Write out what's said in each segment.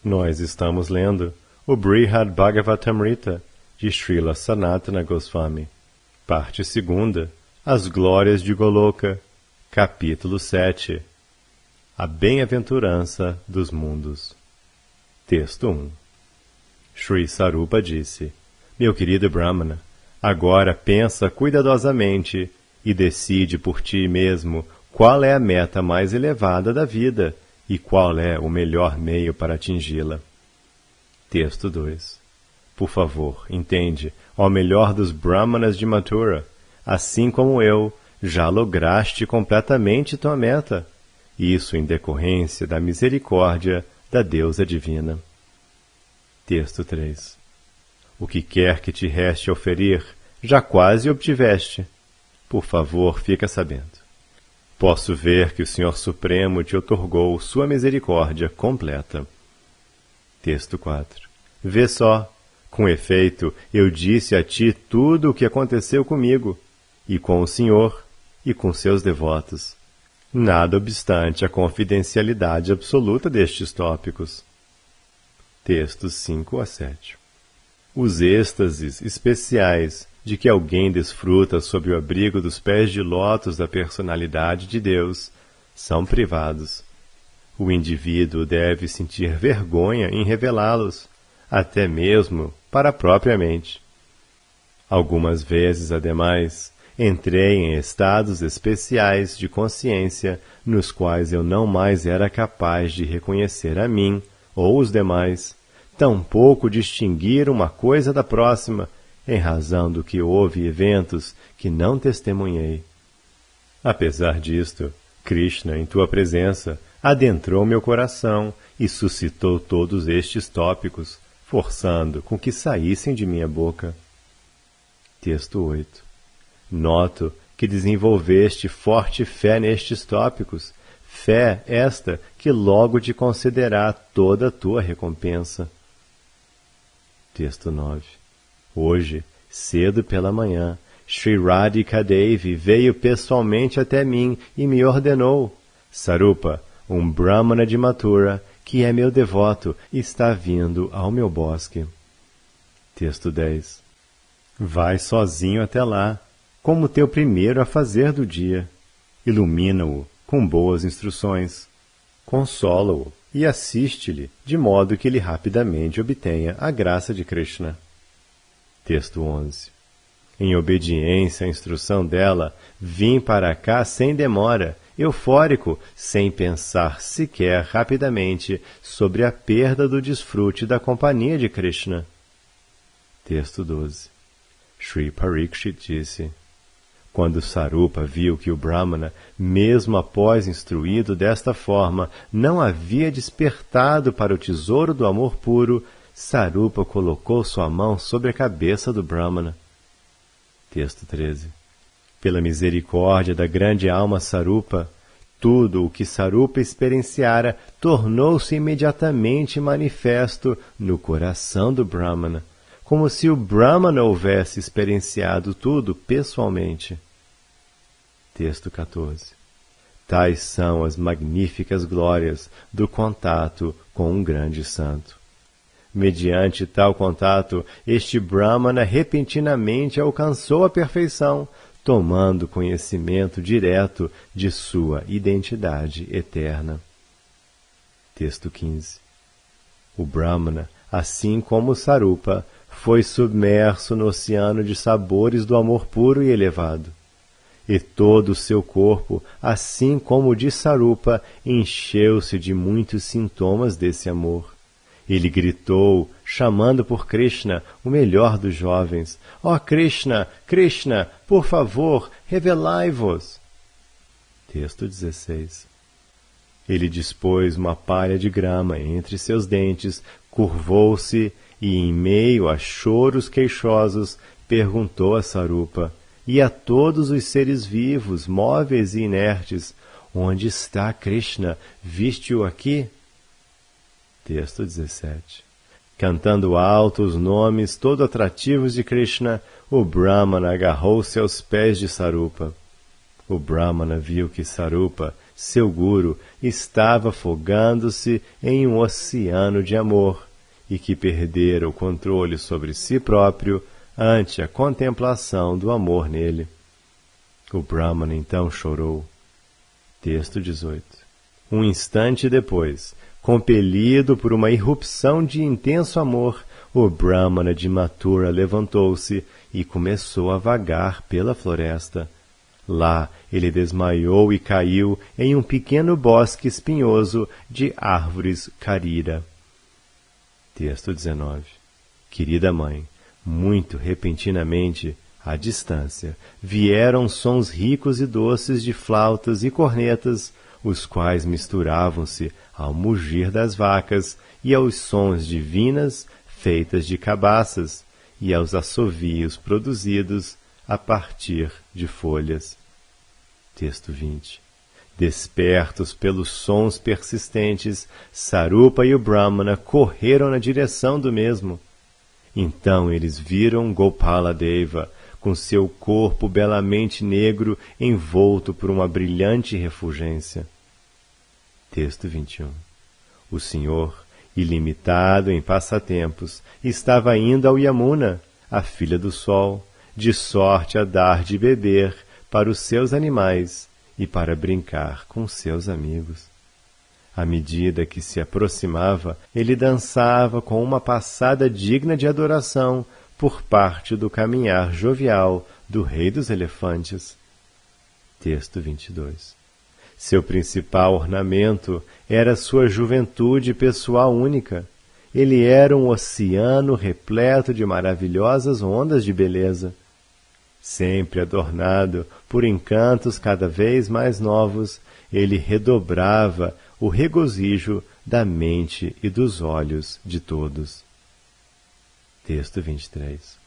Nós estamos lendo o Brihad Bhagavatamrita, de Srila Sanatana Goswami, parte 2, As Glórias de Goloka, capítulo 7, A Bem-aventurança dos Mundos. Texto 1. Sri Sarupa disse: Meu querido Brahmana, agora pensa cuidadosamente e decide por ti mesmo qual é a meta mais elevada da vida e qual é o melhor meio para atingi-la. Texto 2. Por favor, entende, ó melhor dos Brahmanas de Mathura, assim como eu, já lograste completamente tua meta, isso em decorrência da misericórdia da deusa divina. Texto 3. O que quer que te reste oferir, já quase obtiveste. Por favor, fica sabendo. Posso ver que o Senhor Supremo te outorgou sua misericórdia completa. Texto 4. Vê só, com efeito, eu disse a ti tudo o que aconteceu comigo, e com o Senhor, e com seus devotos. Nada obstante a confidencialidade absoluta destes tópicos. Textos 5 a 7. Os êxtases especiais de que alguém desfruta sob o abrigo dos pés de lótus da personalidade de Deus são privados. O indivíduo deve sentir vergonha em revelá-los, até mesmo para a própria mente. Algumas vezes, ademais, entrei em estados especiais de consciência nos quais eu não mais era capaz de reconhecer a mim ou os demais, tampouco distinguir uma coisa da próxima, em razão do que houve eventos que não testemunhei. Apesar disto, Krishna, em tua presença, adentrou meu coração e suscitou todos estes tópicos, forçando com que saíssem de minha boca. Texto 8. Noto que desenvolveste forte fé nestes tópicos, fé esta que logo te concederá toda a tua recompensa. Texto 9. Hoje, cedo pela manhã, Sri Radhika Devi veio pessoalmente até mim e me ordenou: Sarupa, um Brahmana de Mathura, que é meu devoto, está vindo ao meu bosque. Texto 10. Vai sozinho até lá, como teu primeiro a fazer do dia. Ilumina-o com boas instruções. Consola-o e assiste-lhe, de modo que ele rapidamente obtenha a graça de Krishna. Texto 11. Em obediência à instrução dela, vim para cá sem demora, eufórico, sem pensar sequer rapidamente sobre a perda do desfrute da companhia de Krishna. Texto 12. Sri Parikshit disse: Quando Sarupa viu que o Brahmana, mesmo após instruído desta forma, não havia despertado para o tesouro do amor puro, Sarupa colocou sua mão sobre a cabeça do Brahmana. Texto 13. Pela misericórdia da grande alma Sarupa, tudo o que Sarupa experienciara tornou-se imediatamente manifesto no coração do Brahmana, como se o Brahmana houvesse experienciado tudo pessoalmente. Texto 14. Tais são as magníficas glórias do contato com um grande santo. Mediante tal contato, este Brahmana repentinamente alcançou a perfeição, tomando conhecimento direto de sua identidade eterna. Texto 15. O Brahmana, assim como Sarupa, foi submerso no oceano de sabores do amor puro e elevado. E todo o seu corpo, assim como o de Sarupa, encheu-se de muitos sintomas desse amor. Ele gritou, chamando por Krishna, o melhor dos jovens: Ó Krishna, Krishna, por favor, revelai-vos! Texto 16. Ele dispôs uma palha de grama entre seus dentes, curvou-se e, em meio a choros queixosos, perguntou a Sarupa e a todos os seres vivos, móveis e inertes: Onde está Krishna? Viste-o aqui? Texto 17. Cantando alto os nomes todo atrativos de Krishna, o Brahmana agarrou-se aos pés de Sarupa. O Brahmana viu que Sarupa, seu guru estava afogando-se em um oceano de amor e que perdera o controle sobre si próprio ante a contemplação do amor nele. O Brahmana então chorou. Texto 18. Um instante depois, compelido por uma irrupção de intenso amor, o Brahmana de Mathura levantou-se e começou a vagar pela floresta. Lá ele desmaiou e caiu em um pequeno bosque espinhoso de árvores carira. Texto 19. Querida mãe, muito repentinamente, à distância, vieram sons ricos e doces de flautas e cornetas, os quais misturavam-se ao mugir das vacas e aos sons de vinas feitas de cabaças e aos assovios produzidos a partir de folhas. Texto 20. Despertos pelos sons persistentes, Sarupa e o Brahmana correram na direção do mesmo. Então eles viram Gopala Deva, com seu corpo belamente negro envolto por uma brilhante refulgência. Texto 21. O Senhor, ilimitado em passatempos, estava indo ao Yamuna, a filha do sol, de sorte a dar de beber para os seus animais e para brincar com seus amigos. À medida que se aproximava, ele dançava com uma passada digna de adoração por parte do caminhar jovial do rei dos elefantes. Texto 22. Seu principal ornamento era sua juventude pessoal única. Ele era um oceano repleto de maravilhosas ondas de beleza. Sempre adornado por encantos cada vez mais novos, ele redobrava o regozijo da mente e dos olhos de todos. Texto 23.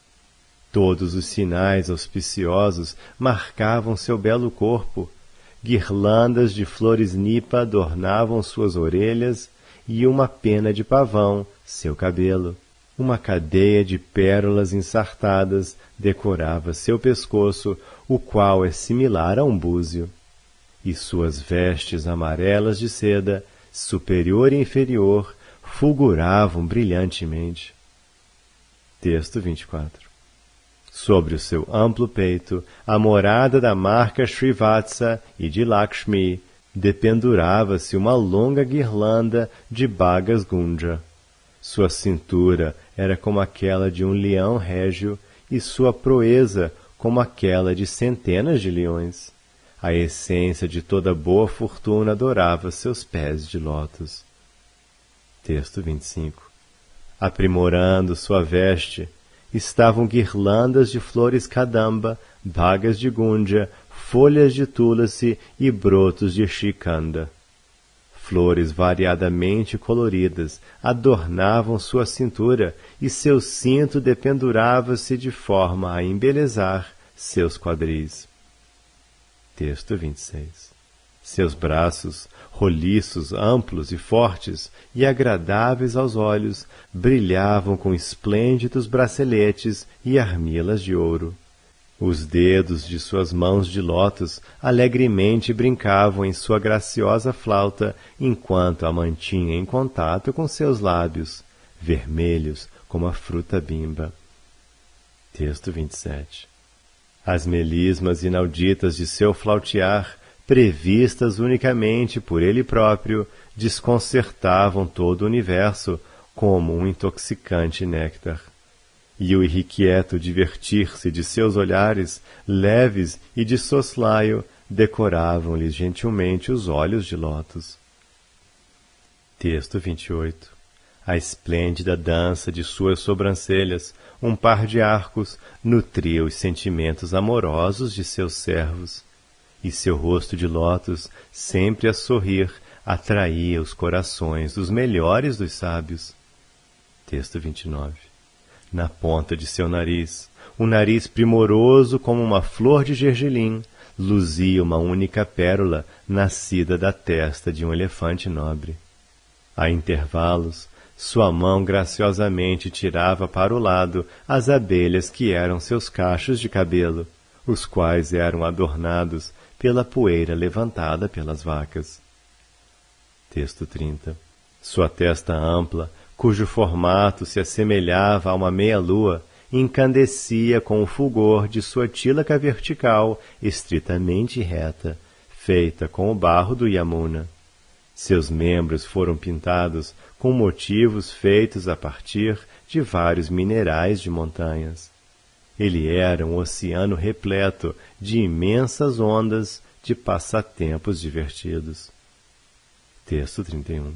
Todos os sinais auspiciosos marcavam seu belo corpo. Guirlandas de flores nipa adornavam suas orelhas e uma pena de pavão seu cabelo. Uma cadeia de pérolas ensartadas decorava seu pescoço, o qual é similar a um búzio. E suas vestes amarelas de seda, superior e inferior, fulguravam brilhantemente. Texto 24. Sobre o seu amplo peito, a morada da marca Srivatsa e de Lakshmi, dependurava-se uma longa guirlanda de bagas gunja. Sua cintura era como aquela de um leão régio e sua proeza como aquela de centenas de leões. A essência de toda boa fortuna adorava seus pés de lótus. Texto 25. Aprimorando sua veste, estavam guirlandas de flores kadamba, bagas de gunja, folhas de tulasi e brotos de shikanda. Flores variadamente coloridas adornavam sua cintura e seu cinto dependurava-se de forma a embelezar seus quadris. Texto 26. Seus braços, roliços, amplos e fortes e agradáveis aos olhos, brilhavam com esplêndidos braceletes e armilas de ouro. Os dedos de suas mãos de lótus alegremente brincavam em sua graciosa flauta, enquanto a mantinha em contato com seus lábios, vermelhos como a fruta bimba. Texto 27. As melismas inauditas de seu flautear, previstas unicamente por ele próprio, desconcertavam todo o universo como um intoxicante néctar. E o irrequieto divertir-se de seus olhares, leves e de soslaio, decoravam-lhes gentilmente os olhos de lótus. Texto 28. A esplêndida dança de suas sobrancelhas, um par de arcos, nutria os sentimentos amorosos de seus servos, e seu rosto de lótus, sempre a sorrir, atraía os corações dos melhores dos sábios. Texto 29. Na ponta de seu nariz, um nariz primoroso como uma flor de gergelim, luzia uma única pérola nascida da testa de um elefante nobre. A intervalos, sua mão graciosamente tirava para o lado as abelhas que eram seus cachos de cabelo, os quais eram adornados pela poeira levantada pelas vacas. Texto 30. Sua testa ampla, cujo formato se assemelhava a uma meia-lua, incandescia com o fulgor de sua tílaca vertical estritamente reta, feita com o barro do Yamuna. Seus membros foram pintados com motivos feitos a partir de vários minerais de montanhas. Ele era um oceano repleto de imensas ondas de passatempos divertidos. Texto 31.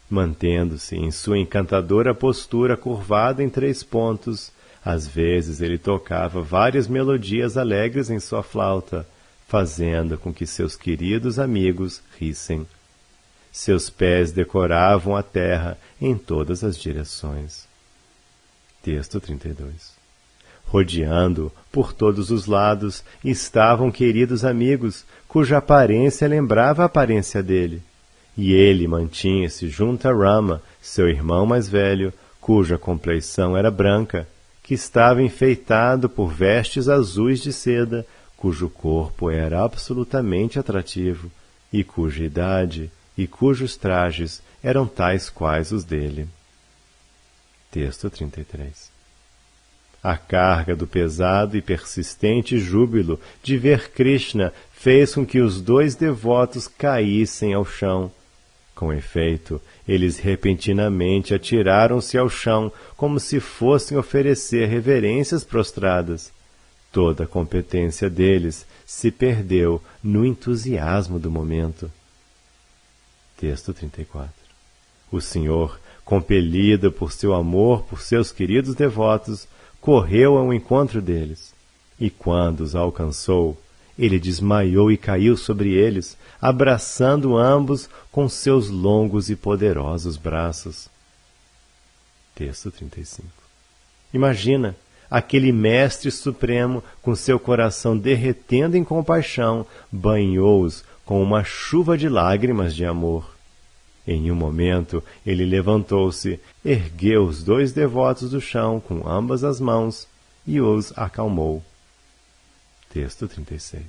Mantendo-se em sua encantadora postura curvada em 3 pontos, às vezes ele tocava várias melodias alegres em sua flauta, fazendo com que seus queridos amigos rissem. Seus pés decoravam a terra em todas as direções. Texto 32. Rodeando por todos os lados estavam queridos amigos, cuja aparência lembrava a aparência dele. E ele mantinha-se junto a Rama, seu irmão mais velho, cuja compleição era branca, que estava enfeitado por vestes azuis de seda, cujo corpo era absolutamente atrativo, e cuja idade e cujos trajes eram tais quais os dele. Texto 33. A carga do pesado e persistente júbilo de ver Krishna fez com que os 2 devotos caíssem ao chão. Com efeito, eles repentinamente atiraram-se ao chão como se fossem oferecer reverências prostradas. Toda a competência deles se perdeu no entusiasmo do momento. Texto 34. O Senhor, compelido por seu amor por seus queridos devotos, correu ao encontro deles, e quando os alcançou, ele desmaiou e caiu sobre eles, abraçando ambos com seus longos e poderosos braços. Texto 35. Imagina aquele Mestre Supremo, com seu coração derretendo em compaixão, banhou-os com uma chuva de lágrimas de amor. Em um momento, ele levantou-se, ergueu os 2 devotos do chão com ambas as mãos e os acalmou. Texto 36.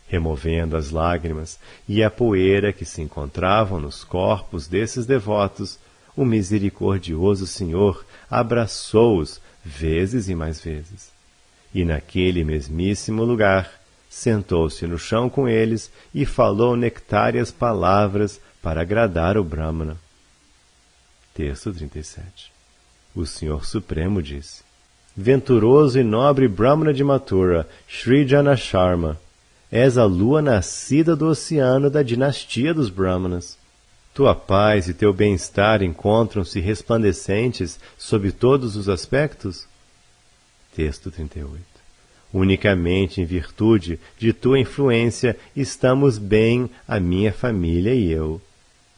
Removendo as lágrimas e a poeira que se encontravam nos corpos desses devotos, o misericordioso Senhor abraçou-os vezes e mais vezes. E naquele mesmíssimo lugar, sentou-se no chão com eles e falou nectárias palavras para agradar o Brahmana. Texto 37. O Senhor Supremo disse: Venturoso e nobre Brahmana de Mathura, Sri Janasharma, és a lua nascida do oceano da dinastia dos Brahmanas. Tua paz e teu bem-estar encontram-se resplandecentes sob todos os aspectos? Texto 38. Unicamente em virtude de tua influência estamos bem a minha família e eu.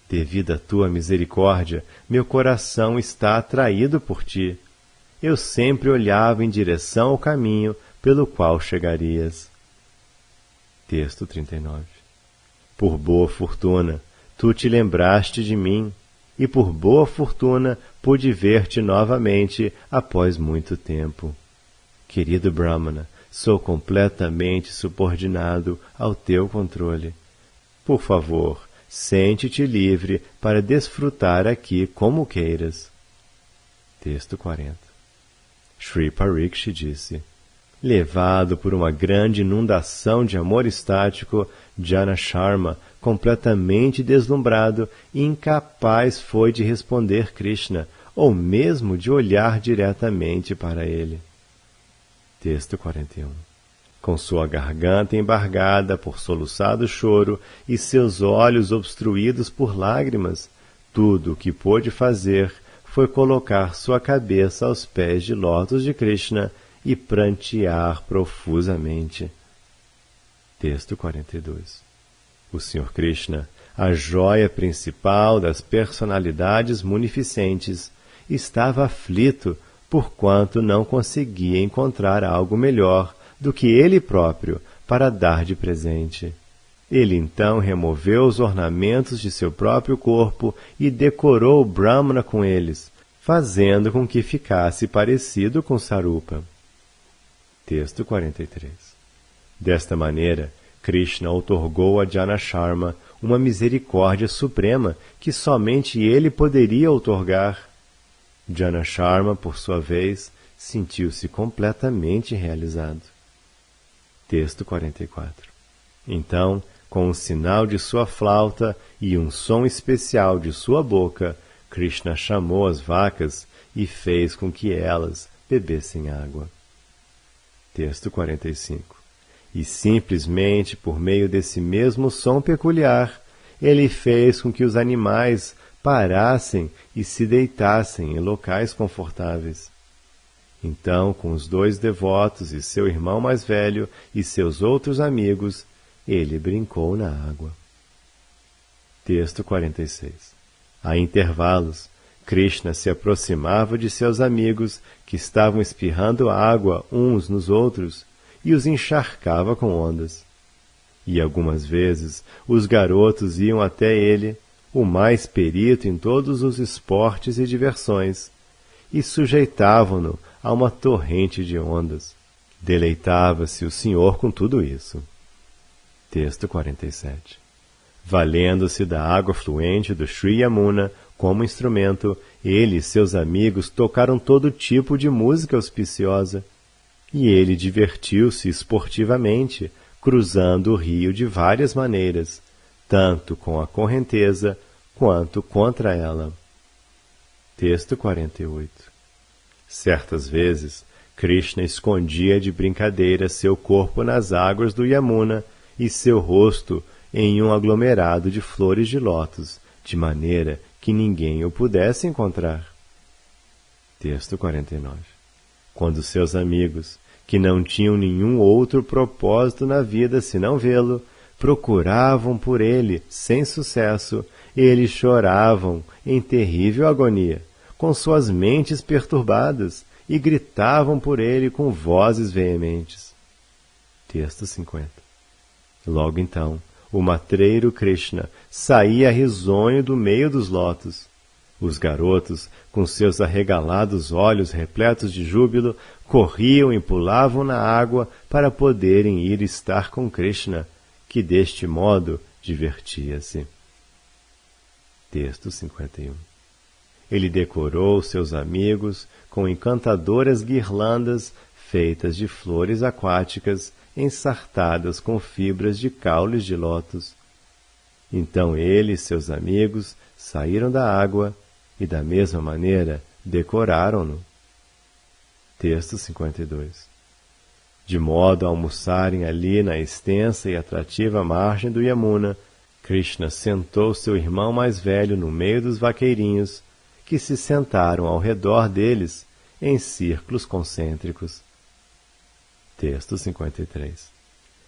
Devido à tua misericórdia, meu coração está atraído por ti. Eu sempre olhava em direção ao caminho pelo qual chegarias. Texto 39. Por boa fortuna, tu te lembraste de mim, e por boa fortuna pude ver-te novamente após muito tempo. Querido Brahmana, sou completamente subordinado ao teu controle. Por favor, sente-te livre para desfrutar aqui como queiras. Texto 40. Shri Parikshit disse: Levado por uma grande inundação de amor estático, Janasharma, completamente deslumbrado, incapaz foi de responder Krishna, ou mesmo de olhar diretamente para ele. Texto 41. Com sua garganta embargada por soluçado choro e seus olhos obstruídos por lágrimas, tudo o que pôde fazer foi colocar sua cabeça aos pés de lótus de Krishna e prantear profusamente. Texto 42. O Sr. Krishna, a joia principal das personalidades munificentes, estava aflito porquanto não conseguia encontrar algo melhor do que ele próprio para dar de presente. Ele então removeu os ornamentos de seu próprio corpo e decorou o Brahmana com eles, fazendo com que ficasse parecido com Sarupa. Texto 43. Desta maneira, Krishna outorgou a Janasharma uma misericórdia suprema que somente ele poderia outorgar. Janasharma, por sua vez, sentiu-se completamente realizado. Texto 44. Então, com um sinal de sua flauta e um som especial de sua boca, Krishna chamou as vacas e fez com que elas bebessem água. Texto 45. E simplesmente por meio desse mesmo som peculiar, ele fez com que os animais parassem e se deitassem em locais confortáveis. Então, com os 2 devotos e seu irmão mais velho e seus outros amigos, ele brincou na água. Texto 46. A intervalos, Krishna se aproximava de seus amigos que estavam espirrando água uns nos outros e os encharcava com ondas. E algumas vezes os garotos iam até ele, o mais perito em todos os esportes e diversões, e sujeitavam-no a uma torrente de ondas. Deleitava-se o Senhor com tudo isso. Texto 47. Valendo-se da água fluente do Sri Yamuna como instrumento, ele e seus amigos tocaram todo tipo de música auspiciosa, e ele divertiu-se esportivamente, cruzando o rio de várias maneiras, tanto com a correnteza quanto contra ela. Texto 48. Certas vezes, Krishna escondia de brincadeira seu corpo nas águas do Yamuna e seu rosto em um aglomerado de flores de lótus, de maneira que ninguém o pudesse encontrar. Texto 49. Quando seus amigos, que não tinham nenhum outro propósito na vida senão vê-lo, procuravam por ele sem sucesso, eles choravam em terrível agonia, com suas mentes perturbadas, e gritavam por ele com vozes veementes. Texto 50. Logo então, o matreiro Krishna saía risonho do meio dos lótus. Os garotos, com seus arregalados olhos repletos de júbilo, corriam e pulavam na água para poderem ir estar com Krishna, que deste modo divertia-se. Texto 51. Ele decorou seus amigos com encantadoras guirlandas feitas de flores aquáticas ensartadas com fibras de caules de lótus. Então ele e seus amigos saíram da água e, da mesma maneira, decoraram-no. Texto 52. De modo a almoçarem ali na extensa e atrativa margem do Yamuna, Krishna sentou seu irmão mais velho no meio dos vaqueirinhos, que se sentaram ao redor deles em círculos concêntricos. Texto 53.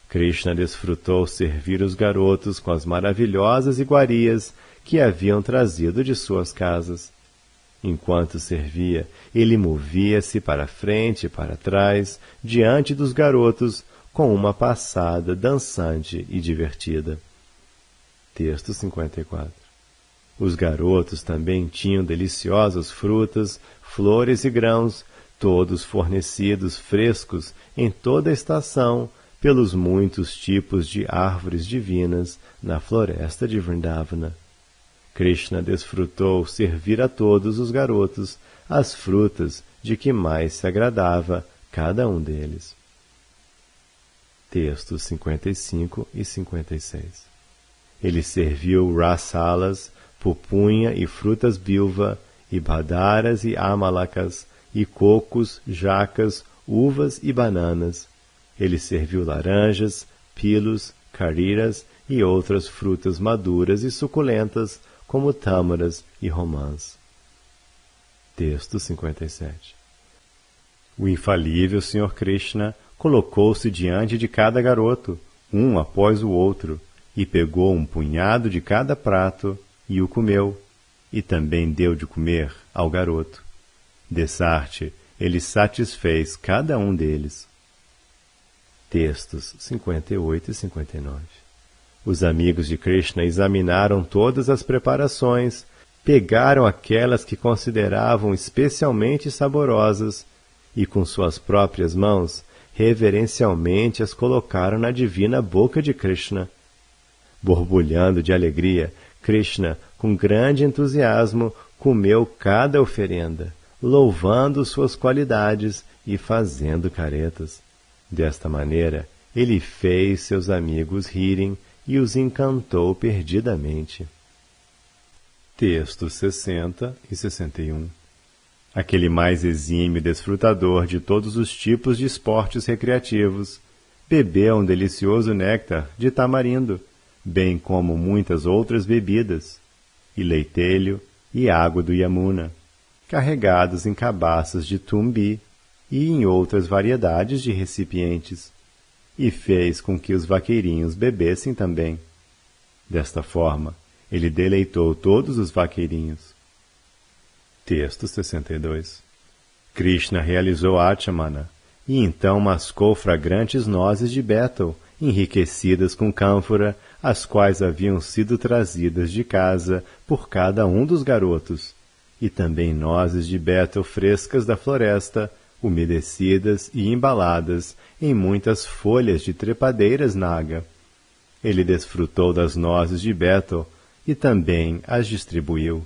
Krishna desfrutou servir os garotos com as maravilhosas iguarias que haviam trazido de suas casas. Enquanto servia, ele movia-se para frente e para trás, diante dos garotos, com uma passada dançante e divertida. Texto 54. Os garotos também tinham deliciosas frutas, flores e grãos, todos fornecidos frescos em toda a estação pelos muitos tipos de árvores divinas na floresta de Vrindavana. Krishna desfrutou servir a todos os garotos as frutas de que mais se agradava cada um deles. Textos 55 e 56. Ele serviu rasalas, pupunha e frutas bilva, e badaras e amalacas, e cocos, jacas, uvas e bananas. Ele serviu laranjas, pilos, cariras e outras frutas maduras e suculentas, como tâmaras e romãs. Texto 57. O infalível Sr. Krishna colocou-se diante de cada garoto, um após o outro, e pegou um punhado de cada prato e o comeu, e também deu de comer ao garoto. Dessarte, ele satisfez cada um deles. Textos 58 e 59. Os amigos de Krishna examinaram todas as preparações, pegaram aquelas que consideravam especialmente saborosas e, com suas próprias mãos, reverencialmente as colocaram na divina boca de Krishna. Borbulhando de alegria, Krishna, com grande entusiasmo, comeu cada oferenda, louvando suas qualidades e fazendo caretas. Desta maneira, ele fez seus amigos rirem e os encantou perdidamente. Textos 60 e 61. Aquele mais exímio desfrutador de todos os tipos de esportes recreativos bebeu um delicioso néctar de tamarindo, bem como muitas outras bebidas, e leitelho e água do Yamuna, carregados em cabaças de tumbi e em outras variedades de recipientes, e fez com que os vaqueirinhos bebessem também. Desta forma, ele deleitou todos os vaqueirinhos. Texto 62. Krishna realizou Achamana, e então mascou fragrantes nozes de bétul, enriquecidas com cânfora, as quais haviam sido trazidas de casa por cada um dos garotos, e também nozes de bétul frescas da floresta, umedecidas e embaladas em muitas folhas de trepadeiras naga. Ele desfrutou das nozes de bétul e também as distribuiu.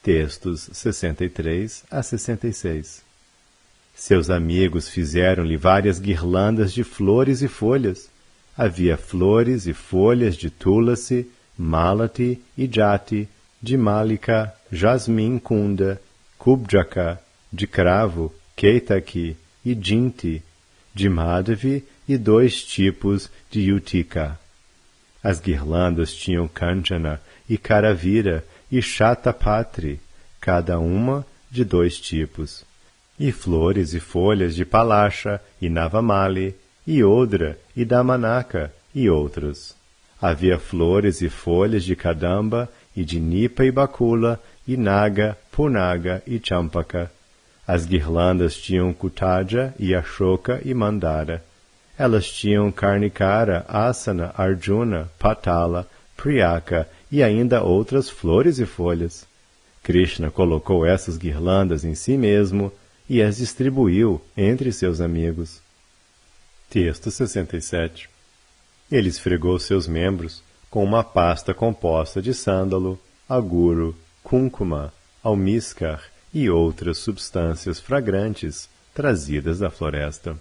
Textos 63 a 66. Seus amigos fizeram-lhe várias guirlandas de flores e folhas. Havia flores e folhas de tulasi, malati e jati, de malika, jasmim kunda, kubjaka, de cravo, keitaki e jinti, de madhavi e 2 tipos de utika. As guirlandas tinham kanchana e karavira e shatapatri, cada uma de 2 tipos, e flores e folhas de palasha e navamali, e odra e damanaka, e outras. Havia flores e folhas de kadamba, e de nipa e bakula, e naga, punaga e champaka. As guirlandas tinham kutaja e ashoka e mandara. Elas tinham karnikara, asana, arjuna, patala, priyaka e ainda outras flores e folhas. Krishna colocou essas guirlandas em si mesmo e as distribuiu entre seus amigos. Texto 67. Ele esfregou seus membros com uma pasta composta de sândalo, aguro, cúncuma, almíscar e outras substâncias fragrantes trazidas da floresta.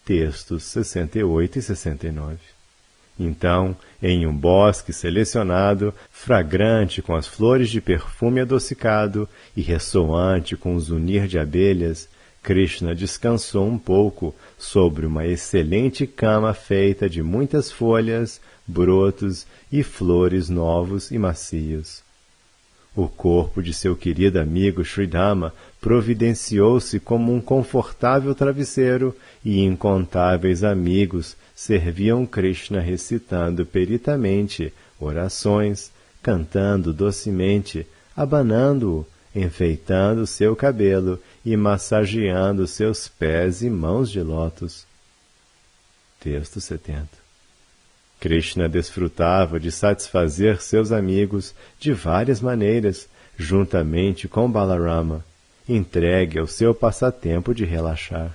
Textos 68 e 69. Então, em um bosque selecionado, fragrante com as flores de perfume adocicado e ressoante com o zunir de abelhas, Krishna descansou um pouco sobre uma excelente cama feita de muitas folhas, brotos e flores novos e macios. O corpo de seu querido amigo Sridhama providenciou-se como um confortável travesseiro e incontáveis amigos serviam Krishna recitando peritamente orações, cantando docemente, abanando-o, enfeitando seu cabelo e massageando seus pés e mãos de lótus. Texto 70. Krishna desfrutava de satisfazer seus amigos de várias maneiras, juntamente com Balarama, entregue ao seu passatempo de relaxar.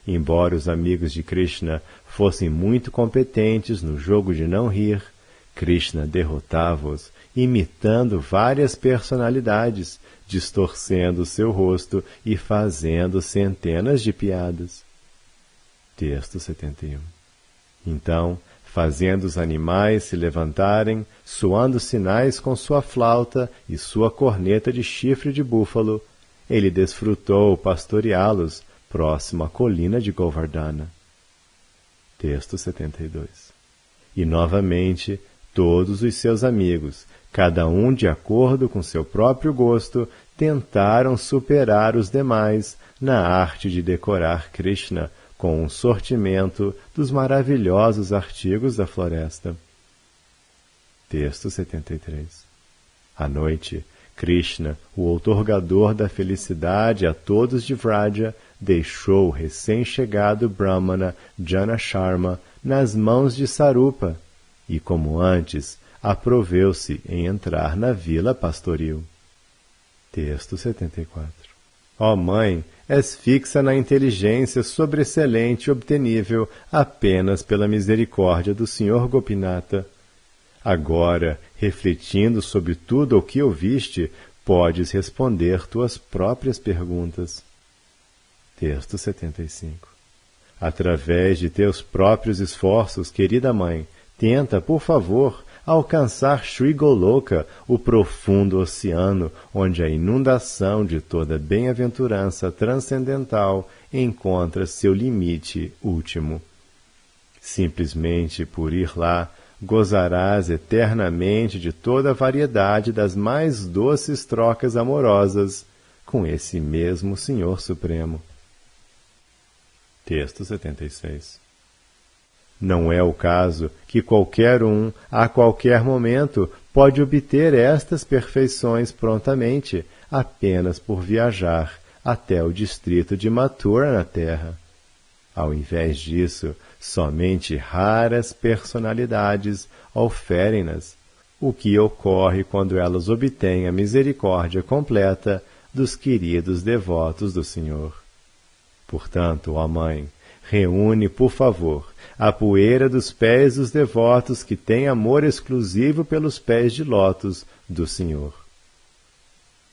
Embora os amigos de Krishna fossem muito competentes no jogo de não rir, Krishna derrotava-os imitando várias personalidades, distorcendo seu rosto e fazendo centenas de piadas. Texto 71. Então, fazendo os animais se levantarem, soando sinais com sua flauta e sua corneta de chifre de búfalo, ele desfrutou pastoreá-los próximo à colina de Govardhana. Texto 72. E novamente, todos os seus amigos, cada um de acordo com seu próprio gosto, tentaram superar os demais na arte de decorar Krishna com um sortimento dos maravilhosos artigos da floresta. Texto 73. À noite, Krishna, o outorgador da felicidade a todos de Vraja, deixou o recém-chegado Brahmana Janasharma nas mãos de Sarupa e, como antes, aproveu-se em entrar na vila pastoril. Texto 74. Ó Mãe, és fixa na inteligência sobreexcelente e obtenível apenas pela misericórdia do Senhor Gopinata. Agora, refletindo sobre tudo o que ouviste, podes responder tuas próprias perguntas. Texto 75. Através de teus próprios esforços, querida Mãe, tenta, por favor, alcançar Sri Goloka, o profundo oceano, onde a inundação de toda bem-aventurança transcendental encontra seu limite último. Simplesmente por ir lá, gozarás eternamente de toda a variedade das mais doces trocas amorosas com esse mesmo Senhor Supremo. Texto 76. Não é o caso que qualquer um, a qualquer momento, pode obter estas perfeições prontamente, apenas por viajar até o distrito de Mathura na Terra. Ao invés disso, somente raras personalidades oferem-nas, o que ocorre quando elas obtêm a misericórdia completa dos queridos devotos do Senhor. Portanto, ó Mãe, reúne, por favor, a poeira dos pés dos devotos que têm amor exclusivo pelos pés de lótus do Senhor.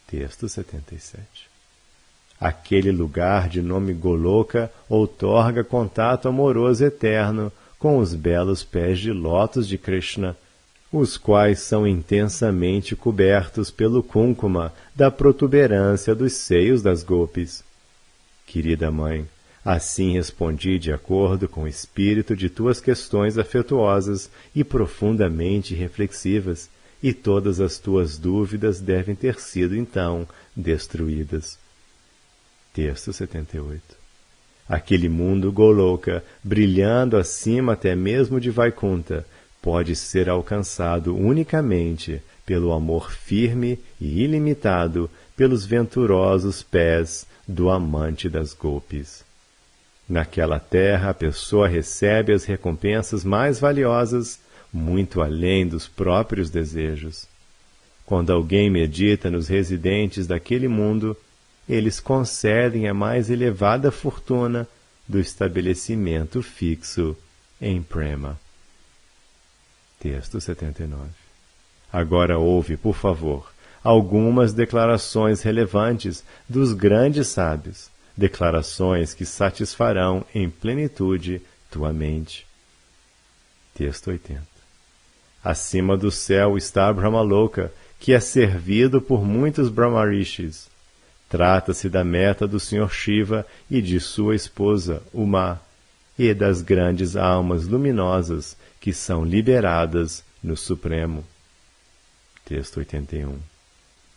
Texto 77. Aquele lugar de nome Goloka outorga contato amoroso eterno com os belos pés de lótus de Krishna, os quais são intensamente cobertos pelo kunkuma da protuberância dos seios das gopis. Querida Mãe, assim respondi de acordo com o espírito de tuas questões afetuosas e profundamente reflexivas, e todas as tuas dúvidas devem ter sido, então, destruídas. Texto 78. Aquele mundo Goloka, brilhando acima até mesmo de Vaikunta, pode ser alcançado unicamente pelo amor firme e ilimitado pelos venturosos pés do amante das gopis. Naquela terra, a pessoa recebe as recompensas mais valiosas, muito além dos próprios desejos. Quando alguém medita nos residentes daquele mundo, eles concedem a mais elevada fortuna do estabelecimento fixo em Prema. Texto 79. Agora ouve, por favor, algumas declarações relevantes dos grandes sábios, declarações que satisfarão em plenitude tua mente. Texto 80. Acima do céu está Brahmaloka, que é servido por muitos Brahmarishis. Trata-se da meta do Sr. Shiva e de sua esposa, Uma, e das grandes almas luminosas que são liberadas no Supremo. Texto 81.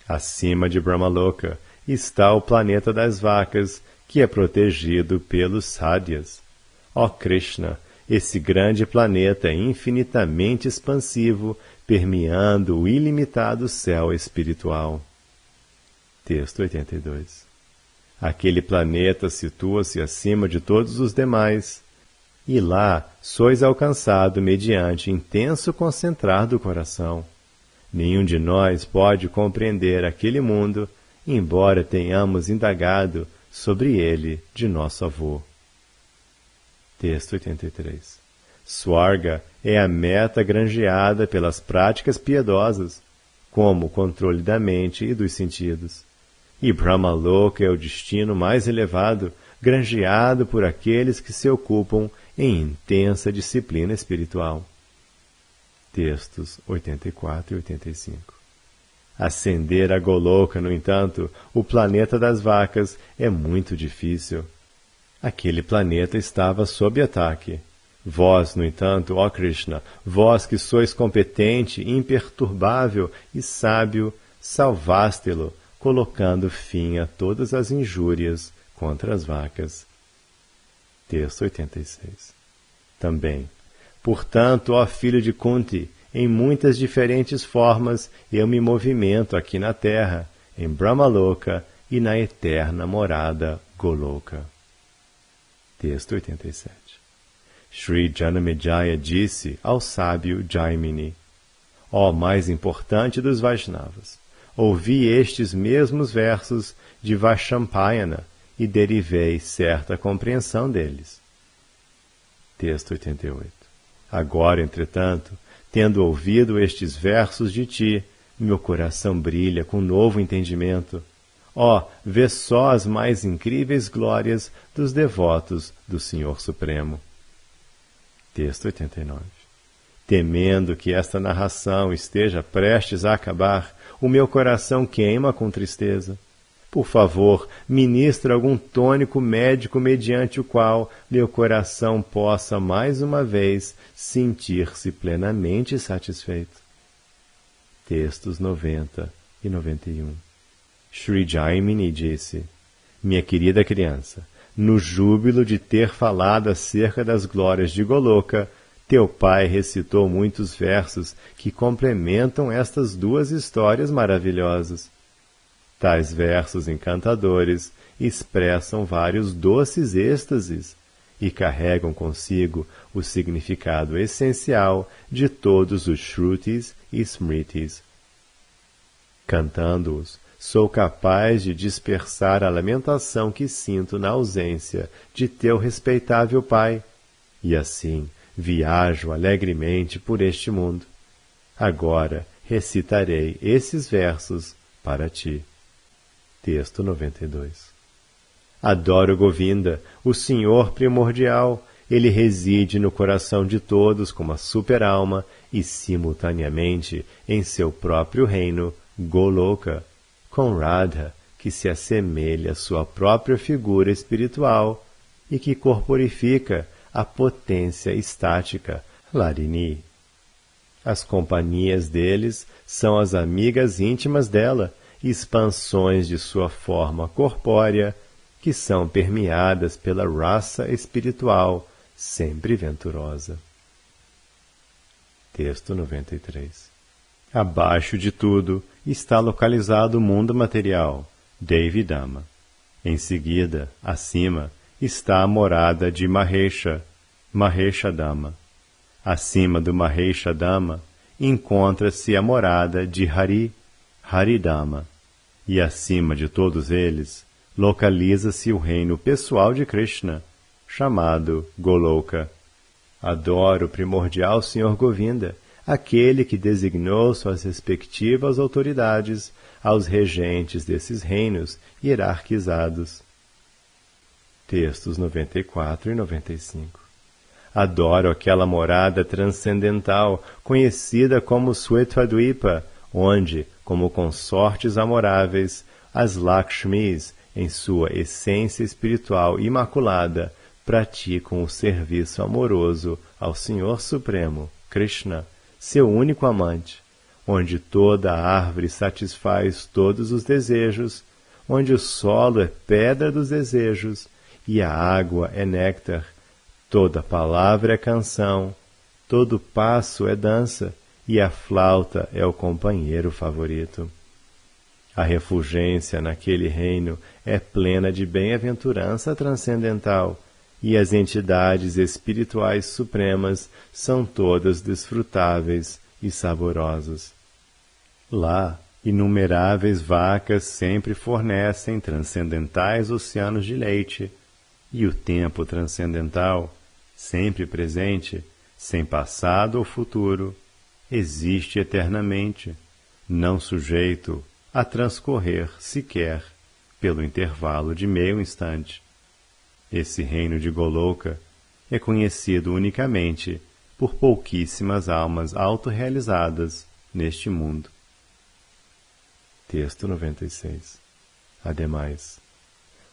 Acima de Brahmaloka está o planeta das vacas, que é protegido pelos Sadhyas. Ó Krishna, esse grande planeta é infinitamente expansivo, permeando o ilimitado céu espiritual. Texto 82. Aquele planeta situa-se acima de todos os demais, e lá sois alcançado mediante intenso concentrar do coração. Nenhum de nós pode compreender aquele mundo, embora tenhamos indagado sobre ele de nosso avô. Texto 83. Swarga é a meta granjeada pelas práticas piedosas, como o controle da mente e dos sentidos. E Brahmaloka é o destino mais elevado, granjeado por aqueles que se ocupam em intensa disciplina espiritual. Textos 84 e 85. Ascender a Goloka, no entanto, o planeta das vacas, é muito difícil. Aquele planeta estava sob ataque. Vós, no entanto, ó Krishna, vós que sois competente, imperturbável e sábio, salvaste-lo, colocando fim a todas as injúrias contra as vacas. Texto 86. Também, portanto, ó filho de Kunti, em muitas diferentes formas eu me movimento aqui na terra, em Brahmaloka e na eterna morada Goloka. Texto 87. Sri Janamejaya disse ao sábio Jaimini: Ó mais importante dos Vaishnavas, ouvi estes mesmos versos de Vaishampayana e derivei certa compreensão deles. Texto 88. Agora, entretanto, tendo ouvido estes versos de ti, meu coração brilha com novo entendimento. Ó, vê só as mais incríveis glórias dos devotos do Senhor Supremo. Texto 89. Temendo que esta narração esteja prestes a acabar, o meu coração queima com tristeza. Por favor, ministra algum tônico médico mediante o qual meu coração possa mais uma vez sentir-se plenamente satisfeito. Textos 90 e 91. Sri Jaimini disse: minha querida criança, no júbilo de ter falado acerca das glórias de Goloka, teu pai recitou muitos versos que complementam estas duas histórias maravilhosas. Tais versos encantadores expressam vários doces êxtases e carregam consigo o significado essencial de todos os Shrutis e Smritis. Cantando-os, sou capaz de dispersar a lamentação que sinto na ausência de teu respeitável pai, e assim viajo alegremente por este mundo. Agora recitarei esses versos para ti. Texto 92. Adoro Govinda, o Senhor primordial. Ele reside no coração de todos como a super-alma e, simultaneamente, em seu próprio reino, Goloka, com Radha, que se assemelha à sua própria figura espiritual e que corporifica a potência estática, Larini. As companhias deles são as amigas íntimas dela, expansões de sua forma corpórea, que são permeadas pela raça espiritual sempre venturosa. Texto 93. Abaixo de tudo está localizado o mundo material, Devidama. Em seguida, acima, está a morada de Mahesha, Maheshadama. Acima do Maheshadama encontra-se a morada de Hari, Haridama. E acima de todos eles, localiza-se o reino pessoal de Krishna, chamado Goloka. Adoro o primordial Senhor Govinda, aquele que designou suas respectivas autoridades aos regentes desses reinos hierarquizados. Textos 94 e 95. Adoro aquela morada transcendental conhecida como Svetadvipa, onde, como consortes amoráveis, as Lakshmis, em sua essência espiritual imaculada, praticam o serviço amoroso ao Senhor Supremo, Krishna, seu único amante, onde toda a árvore satisfaz todos os desejos, onde o solo é pedra dos desejos e a água é néctar, toda palavra é canção, todo passo é dança e a flauta é o companheiro favorito. A refulgência naquele reino é plena de bem-aventurança transcendental, e as entidades espirituais supremas são todas desfrutáveis e saborosas. Lá, inumeráveis vacas sempre fornecem transcendentais oceanos de leite, e o tempo transcendental, sempre presente, sem passado ou futuro, existe eternamente, não sujeito a transcorrer sequer pelo intervalo de meio instante. Esse reino de Goloka é conhecido unicamente por pouquíssimas almas autorrealizadas neste mundo. Texto 96. Ademais,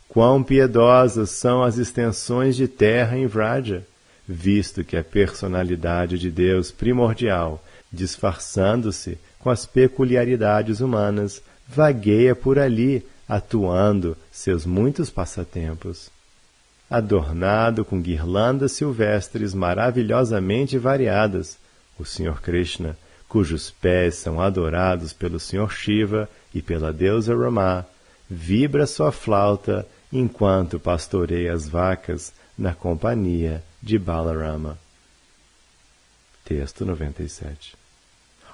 quão piedosas são as extensões de terra em Vraja, visto que a personalidade de Deus primordial, disfarçando-se com as peculiaridades humanas, vagueia por ali, atuando seus muitos passatempos. Adornado com guirlandas silvestres maravilhosamente variadas, o Sr. Krishna, cujos pés são adorados pelo Sr. Shiva e pela deusa Rama, vibra sua flauta enquanto pastoreia as vacas na companhia de Balarama. Texto 97.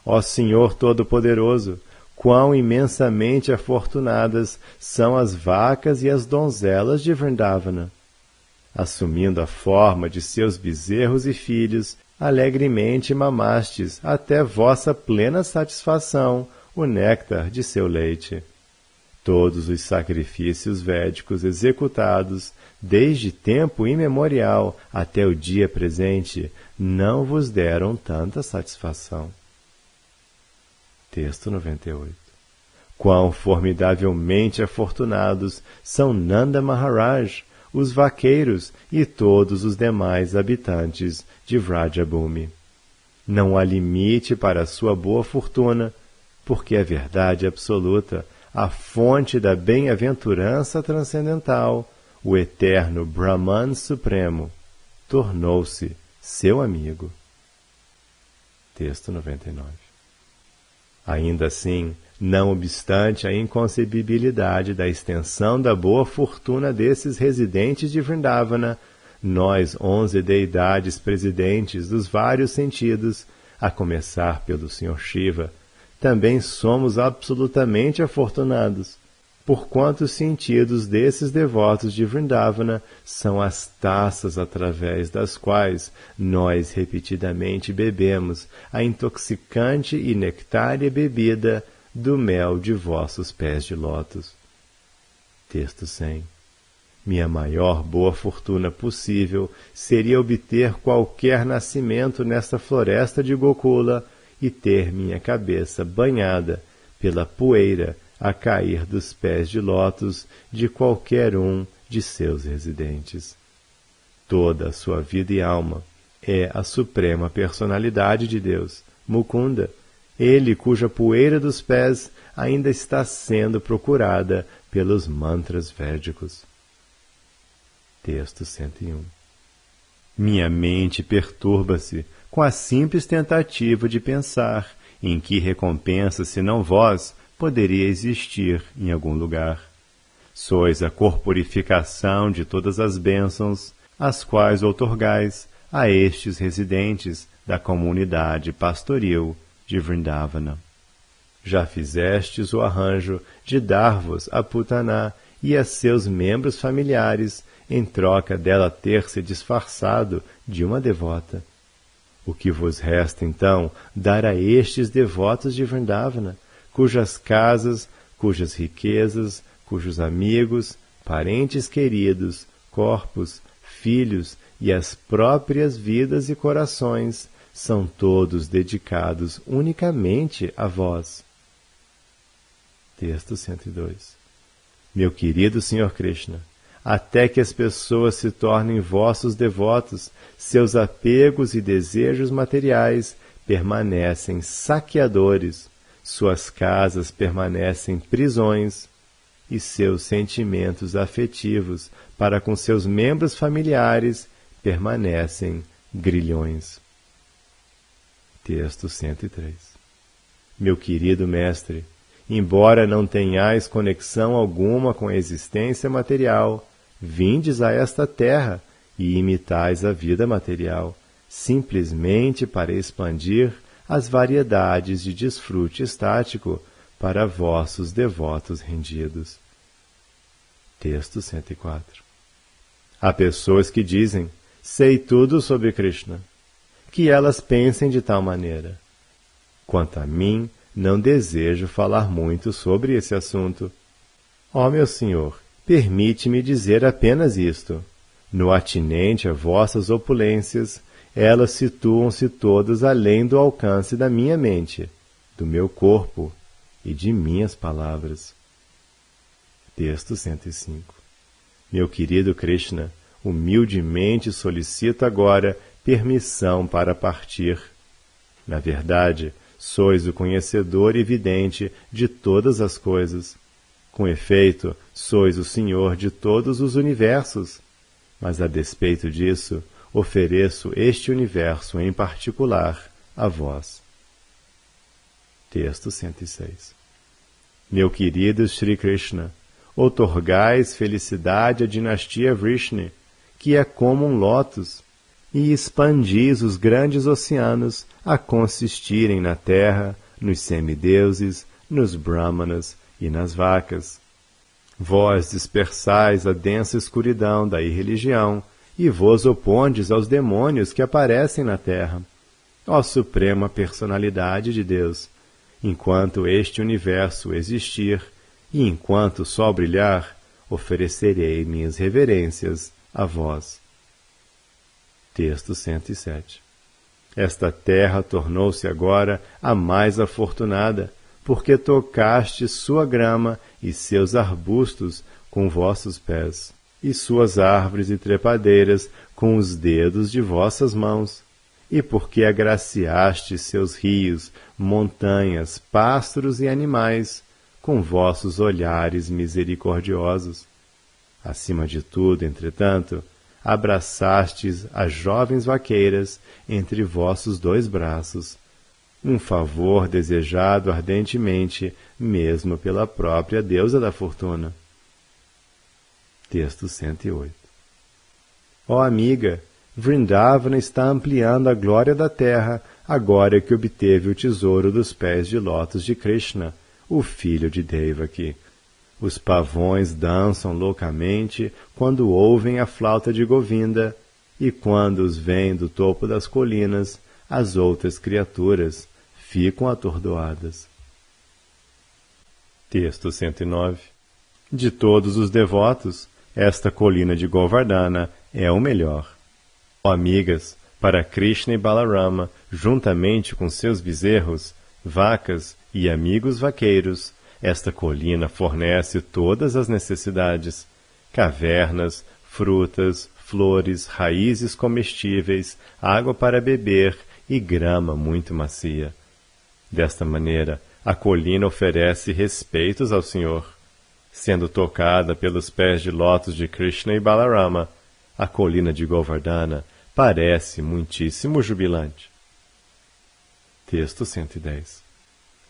Ó Senhor Todo-Poderoso, quão imensamente afortunadas são as vacas e as donzelas de Vrindavana. Assumindo a forma de seus bezerros e filhos, alegremente mamastes, até vossa plena satisfação, o néctar de seu leite. Todos os sacrifícios védicos executados, desde tempo imemorial até o dia presente, não vos deram tanta satisfação. Texto 98. Quão formidavelmente afortunados são Nanda Maharaj, os vaqueiros e todos os demais habitantes de Vrajabhumi. Não há limite para a sua boa fortuna, porque a verdade absoluta, a fonte da bem-aventurança transcendental, o eterno Brahman Supremo, tornou-se seu amigo. Texto 99. Ainda assim, não obstante a inconcebibilidade da extensão da boa fortuna desses residentes de Vrindavana, nós 11 deidades presidentes dos vários sentidos, a começar pelo Sr. Shiva, também somos absolutamente afortunados, porquanto os sentidos desses devotos de Vrindavana são as taças através das quais nós repetidamente bebemos a intoxicante e nectária bebida do mel de vossos pés de lótus. Texto 100. Minha maior boa fortuna possível seria obter qualquer nascimento nesta floresta de Gokula e ter minha cabeça banhada pela poeira a cair dos pés de lótus de qualquer um de seus residentes. Toda a sua vida e alma é a suprema personalidade de Deus, Mukunda, ele cuja poeira dos pés ainda está sendo procurada pelos mantras védicos. Texto 101. Minha mente perturba-se com a simples tentativa de pensar em que recompensa, senão vós, poderia existir em algum lugar. Sois a corporificação de todas as bênçãos, as quais outorgais a estes residentes da comunidade pastoril de Vrindavana. Já fizestes o arranjo de dar-vos a Putaná e a seus membros familiares, em troca dela ter se disfarçado de uma devota. O que vos resta, então, dar a estes devotos de Vrindavana, cujas casas, cujas riquezas, cujos amigos, parentes queridos, corpos, filhos e as próprias vidas e corações são todos dedicados unicamente a vós. Texto 102. Meu querido Sr. Krishna, até que as pessoas se tornem vossos devotos, seus apegos e desejos materiais permanecem saqueadores, suas casas permanecem prisões, e seus sentimentos afetivos para com seus membros familiares permanecem grilhões. Texto 103. Meu querido mestre, embora não tenhais conexão alguma com a existência material, vindes a esta terra e imitais a vida material, simplesmente para expandir as variedades de desfrute estático para vossos devotos rendidos. Texto 104. Há pessoas que dizem, sei tudo sobre Krishna, que elas pensem de tal maneira. Quanto a mim, não desejo falar muito sobre esse assunto. Ó meu Senhor, permite-me dizer apenas isto. No atinente a vossas opulências, elas situam-se todas além do alcance da minha mente, do meu corpo e de minhas palavras. Texto 105. Meu querido Krishna, humildemente solicito agora permissão para partir. Na verdade, sois o conhecedor evidente de todas as coisas. Com efeito, sois o Senhor de todos os universos. Mas, a despeito disso, ofereço este universo em particular a vós. Texto 106. Meu querido Sri Krishna, outorgais felicidade à dinastia Vrishni, que é como um lótus, e expandis os grandes oceanos a consistirem na terra, nos semideuses, nos brahmanas e nas vacas. Vós dispersais a densa escuridão da irreligião e vos opondes aos demônios que aparecem na terra. Ó suprema personalidade de Deus, enquanto este universo existir e enquanto sol brilhar, oferecerei minhas reverências a vós. Texto 107. Esta terra tornou-se agora a mais afortunada, porque tocaste sua grama e seus arbustos com vossos pés, e suas árvores e trepadeiras com os dedos de vossas mãos, e porque agraciaste seus rios, montanhas, pássaros e animais, com vossos olhares misericordiosos. Acima de tudo, entretanto, abraçastes as jovens vaqueiras entre vossos dois braços, um favor desejado ardentemente, mesmo pela própria deusa da fortuna. Texto 108. Ó amiga, Vrindavana está ampliando a glória da terra, agora que obteve o tesouro dos pés de lótus de Krishna, o filho de Devaki. Os pavões dançam loucamente quando ouvem a flauta de Govinda, e quando os veem do topo das colinas, as outras criaturas ficam atordoadas. Texto 109. De todos os devotos, esta colina de Govardhana é o melhor. Ó amigas, para Krishna e Balarama, juntamente com seus bezerros, vacas e amigos vaqueiros, esta colina fornece todas as necessidades: cavernas, frutas, flores, raízes comestíveis, água para beber e grama muito macia. Desta maneira, a colina oferece respeitos ao Senhor. Sendo tocada pelos pés de lótus de Krishna e Balarama, a colina de Govardhana parece muitíssimo jubilante. Texto 110.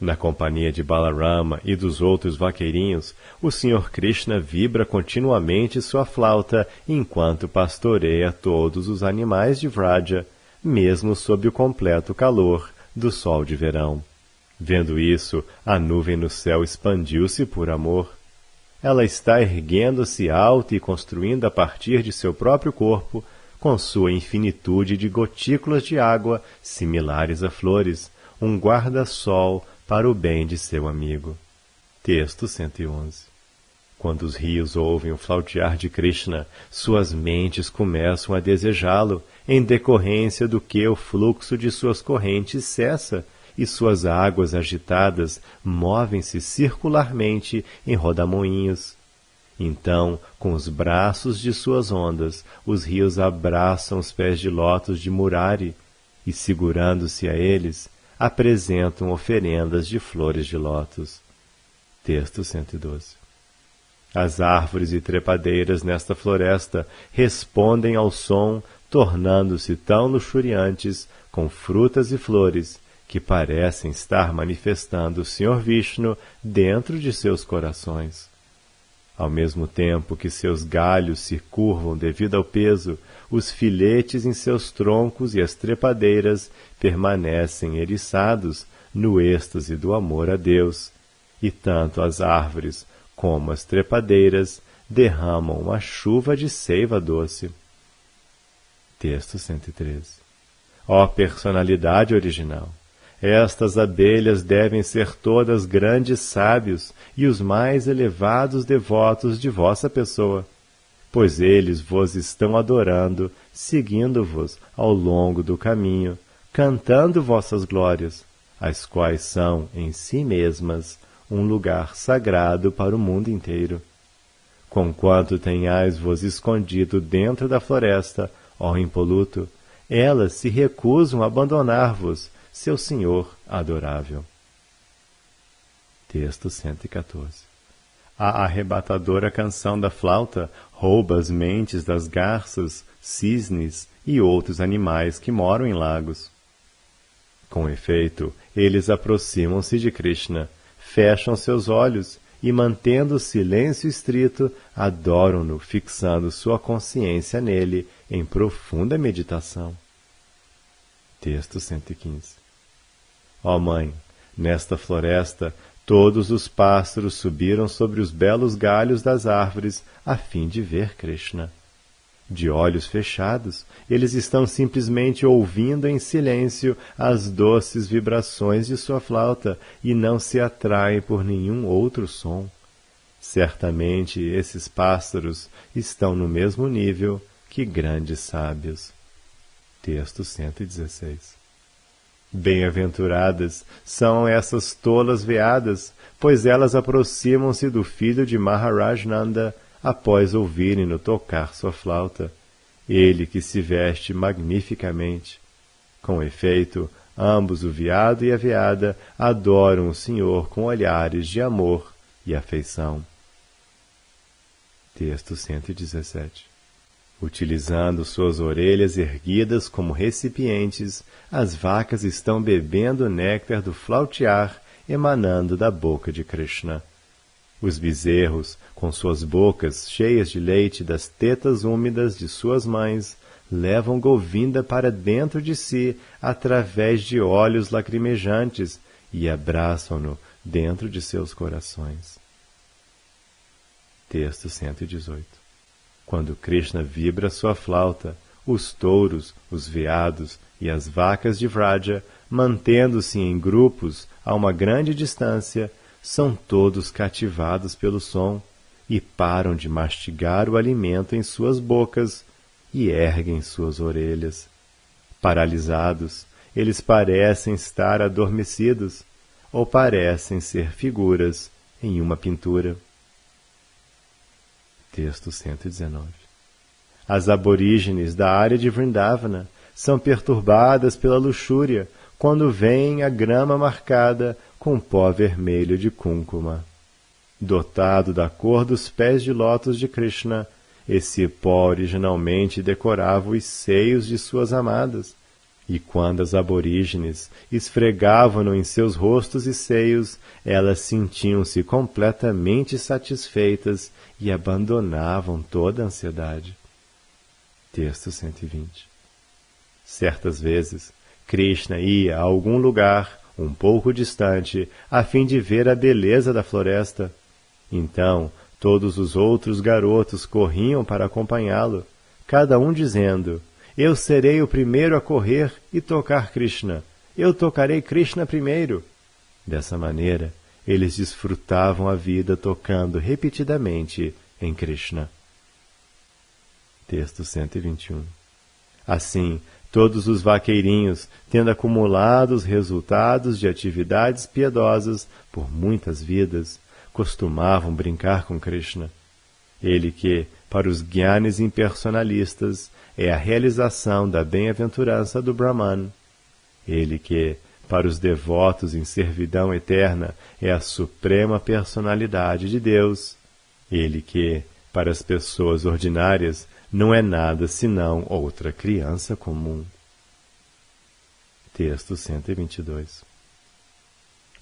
Na companhia de Balarama e dos outros vaqueirinhos, o Senhor Krishna vibra continuamente sua flauta enquanto pastoreia todos os animais de Vraja, mesmo sob o completo calor do sol de verão. Vendo isso, a nuvem no céu expandiu-se por amor. Ela está erguendo-se alta e construindo a partir de seu próprio corpo, com sua infinitude de gotículas de água similares a flores, um guarda-sol para o bem de seu amigo. Texto 111. Quando os rios ouvem o flautear de Krishna, suas mentes começam a desejá-lo, em decorrência do que o fluxo de suas correntes cessa, e suas águas agitadas movem-se circularmente em rodamoinhos. Então, com os braços de suas ondas, os rios abraçam os pés de lótus de Murari e, segurando-se a eles, apresentam oferendas de flores de lótus. Texto 112. As árvores e trepadeiras nesta floresta respondem ao som, tornando-se tão luxuriantes com frutas e flores, que parecem estar manifestando o Senhor Vishnu dentro de seus corações. Ao mesmo tempo que seus galhos se curvam devido ao peso, os filetes em seus troncos e as trepadeiras permanecem eriçados no êxtase do amor a Deus, e tanto as árvores como as trepadeiras derramam uma chuva de seiva doce. Texto 113. Ó personalidade original! Estas abelhas devem ser todas grandes sábios e os mais elevados devotos de vossa pessoa, pois eles vos estão adorando, seguindo-vos ao longo do caminho, cantando vossas glórias, as quais são, em si mesmas, um lugar sagrado para o mundo inteiro. Conquanto tenhais vos escondido dentro da floresta, ó impoluto, elas se recusam a abandonar-vos, seu Senhor adorável. Texto 114. A arrebatadora canção da flauta rouba as mentes das garças, cisnes e outros animais que moram em lagos. Com efeito, eles aproximam-se de Krishna, fecham seus olhos e, mantendo o silêncio estrito, adoram-no, fixando sua consciência nele em profunda meditação. Texto 115. Ó Mãe, nesta floresta, Todos os pássaros subiram sobre os belos galhos das árvores a fim de ver Krishna. De olhos fechados, eles estão simplesmente ouvindo em silêncio as doces vibrações de sua flauta e não se atraem por nenhum outro som. Certamente esses pássaros estão no mesmo nível que grandes sábios. Texto 116. Bem-aventuradas são essas tolas veadas, pois elas aproximam-se do filho de Maharaj Nanda após ouvirem-no tocar sua flauta, ele que se veste magnificamente. Com efeito, ambos, o veado e a veada, adoram o Senhor com olhares de amor e afeição. Texto 117. Utilizando suas orelhas erguidas como recipientes, as vacas estão bebendo o néctar do flautear emanando da boca de Krishna. Os bezerros, com suas bocas cheias de leite das tetas úmidas de suas mães, levam Govinda para dentro de si através de olhos lacrimejantes e abraçam-no dentro de seus corações. Texto 118. Quando Krishna vibra sua flauta, os touros, os veados e as vacas de Vraja, mantendo-se em grupos a uma grande distância, são todos cativados pelo som e param de mastigar o alimento em suas bocas e erguem suas orelhas. Paralisados, eles parecem estar adormecidos ou parecem ser figuras em uma pintura. Texto 119. As aborígenes da área de Vrindavana são perturbadas pela luxúria quando veem a grama marcada com pó vermelho de cúncuma. Dotado da cor dos pés de lótus de Krishna, esse pó originalmente decorava os seios de suas amadas, e quando as aborígenes esfregavam-no em seus rostos e seios, elas sentiam-se completamente satisfeitas e abandonavam toda a ansiedade. Texto 120. Certas vezes, Krishna ia a algum lugar um pouco distante, a fim de ver a beleza da floresta. Então, todos os outros garotos corriam para acompanhá-lo, cada um dizendo: eu serei o primeiro a correr e tocar Krishna. Eu tocarei Krishna primeiro. Dessa maneira, eles desfrutavam a vida tocando repetidamente em Krishna. Texto 121. Assim, todos os vaqueirinhos, tendo acumulado os resultados de atividades piedosas por muitas vidas, costumavam brincar com Krishna. Ele que, para os gyanis impersonalistas, é a realização da bem-aventurança do Brahman. Ele que, para os devotos em servidão eterna, é a suprema personalidade de Deus. Ele que, para as pessoas ordinárias, não é nada senão outra criança comum. Texto 122.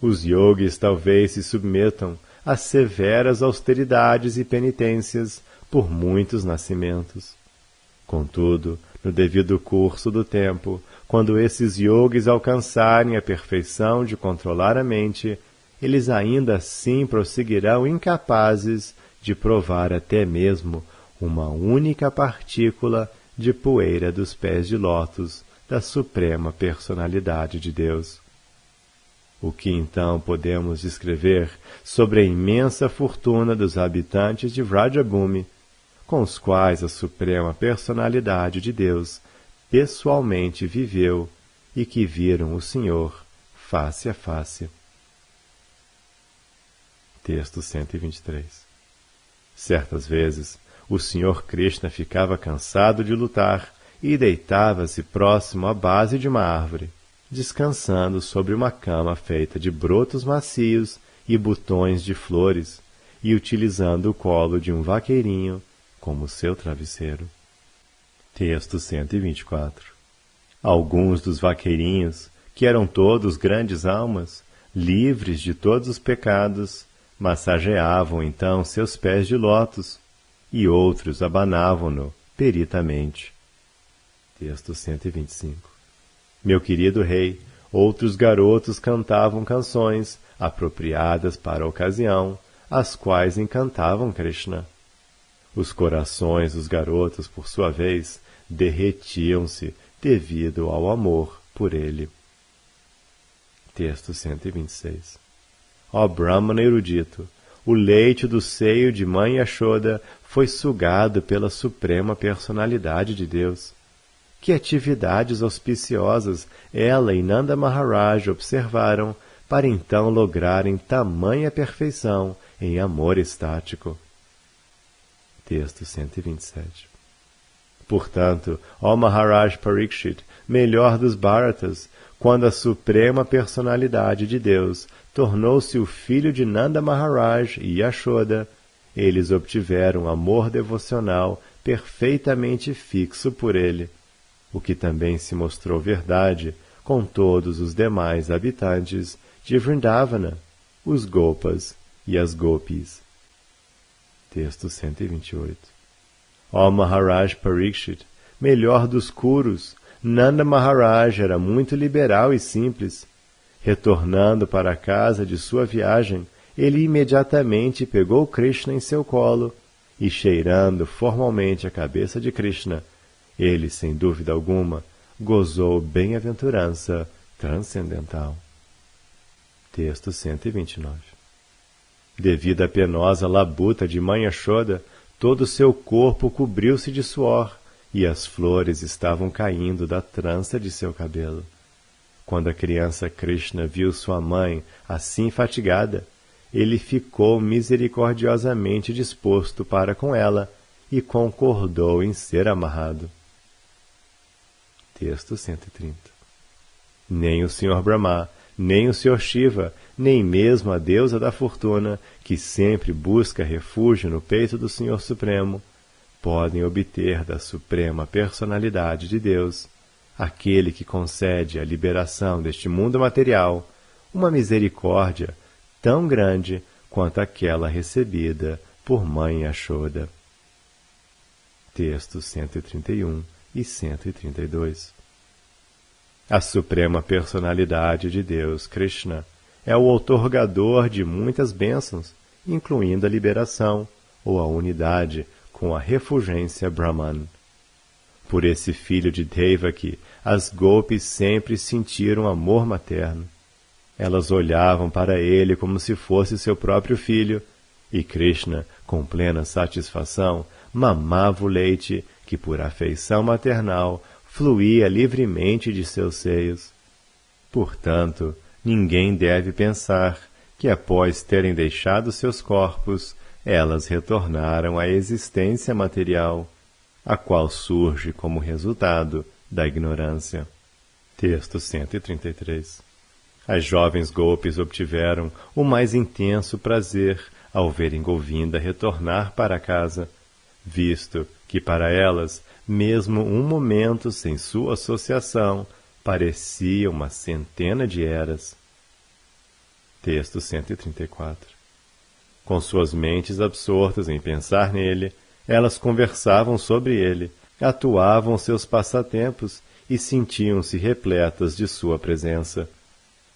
Os yogis talvez se submetam a severas austeridades e penitências por muitos nascimentos. Contudo, no devido curso do tempo, quando esses yogis alcançarem a perfeição de controlar a mente, eles ainda assim prosseguirão incapazes de provar até mesmo uma única partícula de poeira dos pés de lótus da suprema personalidade de Deus. O que então podemos descrever sobre a imensa fortuna dos habitantes de Vrajabhumi, com os quais a suprema personalidade de Deus pessoalmente viveu e que viram o Senhor face a face. Texto 123. Certas vezes, o Senhor Krishna ficava cansado de lutar e deitava-se próximo à base de uma árvore, descansando sobre uma cama feita de brotos macios e botões de flores, e utilizando o colo de um vaqueirinho como seu travesseiro. Texto 124. Alguns dos vaqueirinhos, que eram todos grandes almas, livres de todos os pecados, massageavam então seus pés de lótus, e outros abanavam-no peritamente. Texto 125. Meu querido rei, outros garotos cantavam canções, apropriadas para a ocasião, as quais encantavam Krishna. Os corações dos garotos, por sua vez, derretiam-se devido ao amor por ele. Texto 126. Ó Brahmana erudito, o leite do seio de mãe Yashoda foi sugado pela suprema personalidade de Deus. Que atividades auspiciosas ela e Nanda Maharaj observaram para então lograrem tamanha perfeição em amor estático. Texto 127. Portanto, ó Maharaj Parikshit, melhor dos Bharatas, quando a suprema personalidade de Deus tornou-se o filho de Nanda Maharaj e Yashoda, eles obtiveram amor devocional perfeitamente fixo por ele, o que também se mostrou verdade com todos os demais habitantes de Vrindavana, os Gopas e as Gopis. Texto 128. Ó Maharaj Parikshit, melhor dos Kurus, Nanda Maharaj era muito liberal e simples. Retornando para a casa de sua viagem, ele imediatamente pegou Krishna em seu colo e, cheirando formalmente a cabeça de Krishna, ele, sem dúvida alguma, gozou bem-aventurança transcendental. Texto 129. Devido à penosa labuta de mãe Yashoda, todo seu corpo cobriu-se de suor e as flores estavam caindo da trança de seu cabelo. Quando a criança Krishna viu sua mãe assim fatigada, ele ficou misericordiosamente disposto para com ela e concordou em ser amarrado. Texto 130. Nem o Sr. Brahma, nem o Sr. Shiva, nem mesmo a deusa da fortuna, que sempre busca refúgio no peito do Senhor Supremo, podem obter da suprema personalidade de Deus, aquele que concede a liberação deste mundo material, uma misericórdia tão grande quanto aquela recebida por mãe Yashoda. Textos 131 e 132. A suprema personalidade de Deus, Krishna, é o outorgador de muitas bênçãos, incluindo a liberação ou a unidade com a refulgência Brahman. Por esse filho de Devaki, as Gopis sempre sentiram amor materno. Elas olhavam para ele como se fosse seu próprio filho, e Krishna, com plena satisfação, mamava o leite que, por afeição maternal, fluía livremente de seus seios. Portanto, ninguém deve pensar que, após terem deixado seus corpos, elas retornaram à existência material, a qual surge como resultado da ignorância. Texto 133. As jovens Gopis obtiveram o mais intenso prazer ao verem Govinda retornar para casa, visto que para elas, mesmo um momento sem sua associação, parecia uma centena de eras. Texto 134. Com suas mentes absortas em pensar nele, elas conversavam sobre ele, atuavam seus passatempos e sentiam-se repletas de sua presença.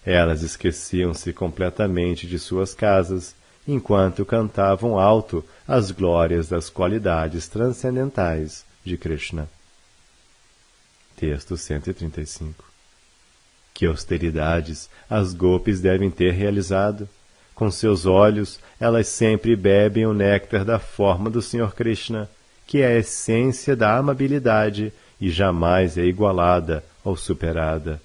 Elas esqueciam-se completamente de suas casas, enquanto cantavam alto as glórias das qualidades transcendentais de Krishna. Texto 135. Que austeridades as Gopis devem ter realizado! Com seus olhos, elas sempre bebem o néctar da forma do Sr. Krishna, que é a essência da amabilidade e jamais é igualada ou superada.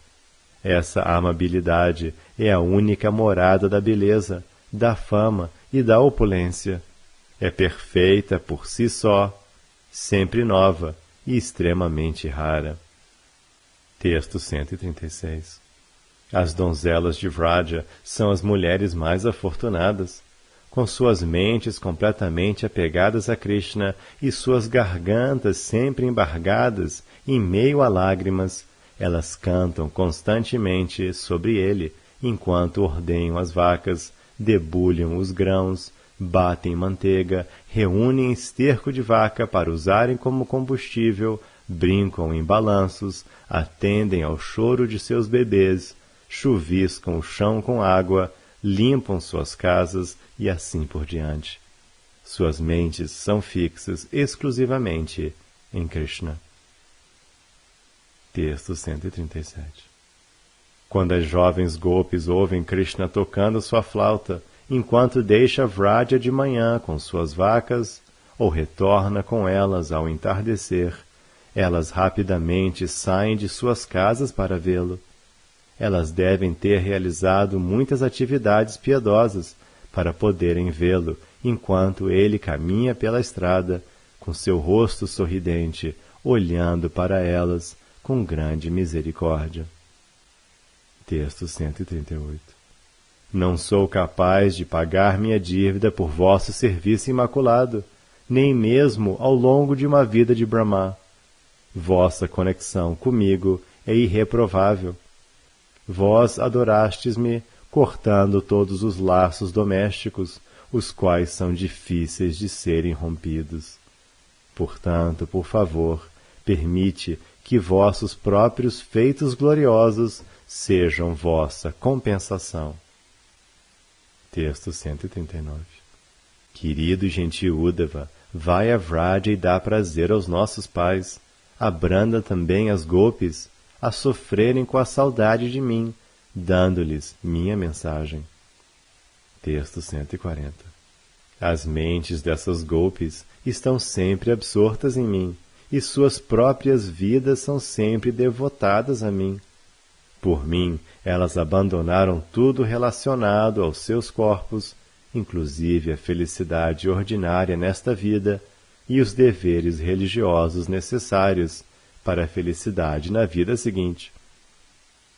Essa amabilidade é a única morada da beleza, da fama e da opulência. É perfeita por si só, sempre nova e extremamente rara. Texto 136. As donzelas de Vraja são as mulheres mais afortunadas. Com suas mentes completamente apegadas a Krishna e suas gargantas sempre embargadas em meio a lágrimas, elas cantam constantemente sobre ele, enquanto ordenham as vacas, debulham os grãos, batem manteiga, reúnem esterco de vaca para usarem como combustível, brincam em balanços, atendem ao choro de seus bebês, chuviscam o chão com água, limpam suas casas e assim por diante. Suas mentes são fixas exclusivamente em Krishna. Texto 137. Quando as jovens gopis ouvem Krishna tocando sua flauta, enquanto deixa Vraja de manhã com suas vacas, ou retorna com elas ao entardecer, elas rapidamente saem de suas casas para vê-lo. Elas devem ter realizado muitas atividades piedosas para poderem vê-lo enquanto ele caminha pela estrada, com seu rosto sorridente, olhando para elas com grande misericórdia. Texto 138. Não sou capaz de pagar minha dívida por vosso serviço imaculado, nem mesmo ao longo de uma vida de Brahma. Vossa conexão comigo é irreprovável. Vós adorastes-me, cortando todos os laços domésticos, os quais são difíceis de serem rompidos. Portanto, por favor, permite que vossos próprios feitos gloriosos sejam vossa compensação. Texto 139. Querido e gentil Uddhava, vai a Vraja e dá prazer aos nossos pais. Abranda também as gopis a sofrerem com a saudade de mim, dando-lhes minha mensagem. Texto 140. As mentes dessas gopis estão sempre absortas em mim, e suas próprias vidas são sempre devotadas a mim. Por mim, elas abandonaram tudo relacionado aos seus corpos, inclusive a felicidade ordinária nesta vida e os deveres religiosos necessários para a felicidade na vida seguinte.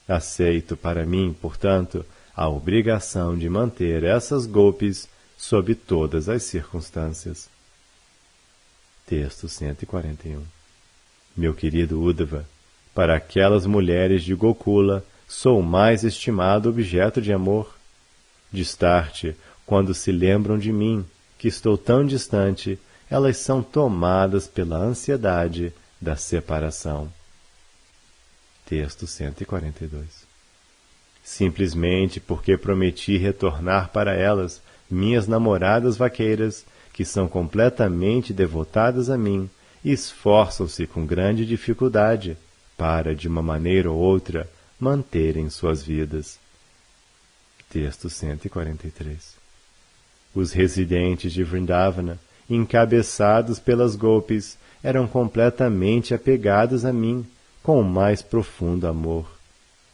Aceito para mim, portanto, a obrigação de manter essas gopis sob todas as circunstâncias. Texto 141. Meu querido Uddhava, para aquelas mulheres de Gokula, sou o mais estimado objeto de amor. Distarte, quando se lembram de mim, que estou tão distante, elas são tomadas pela ansiedade da separação. Texto 142. Simplesmente porque prometi retornar para elas, minhas namoradas vaqueiras, que são completamente devotadas a mim, esforçam-se com grande dificuldade para, de uma maneira ou outra, manterem suas vidas. Texto 143. Os residentes de Vrindavana, encabeçados pelas gopis, eram completamente apegados a mim, com o mais profundo amor.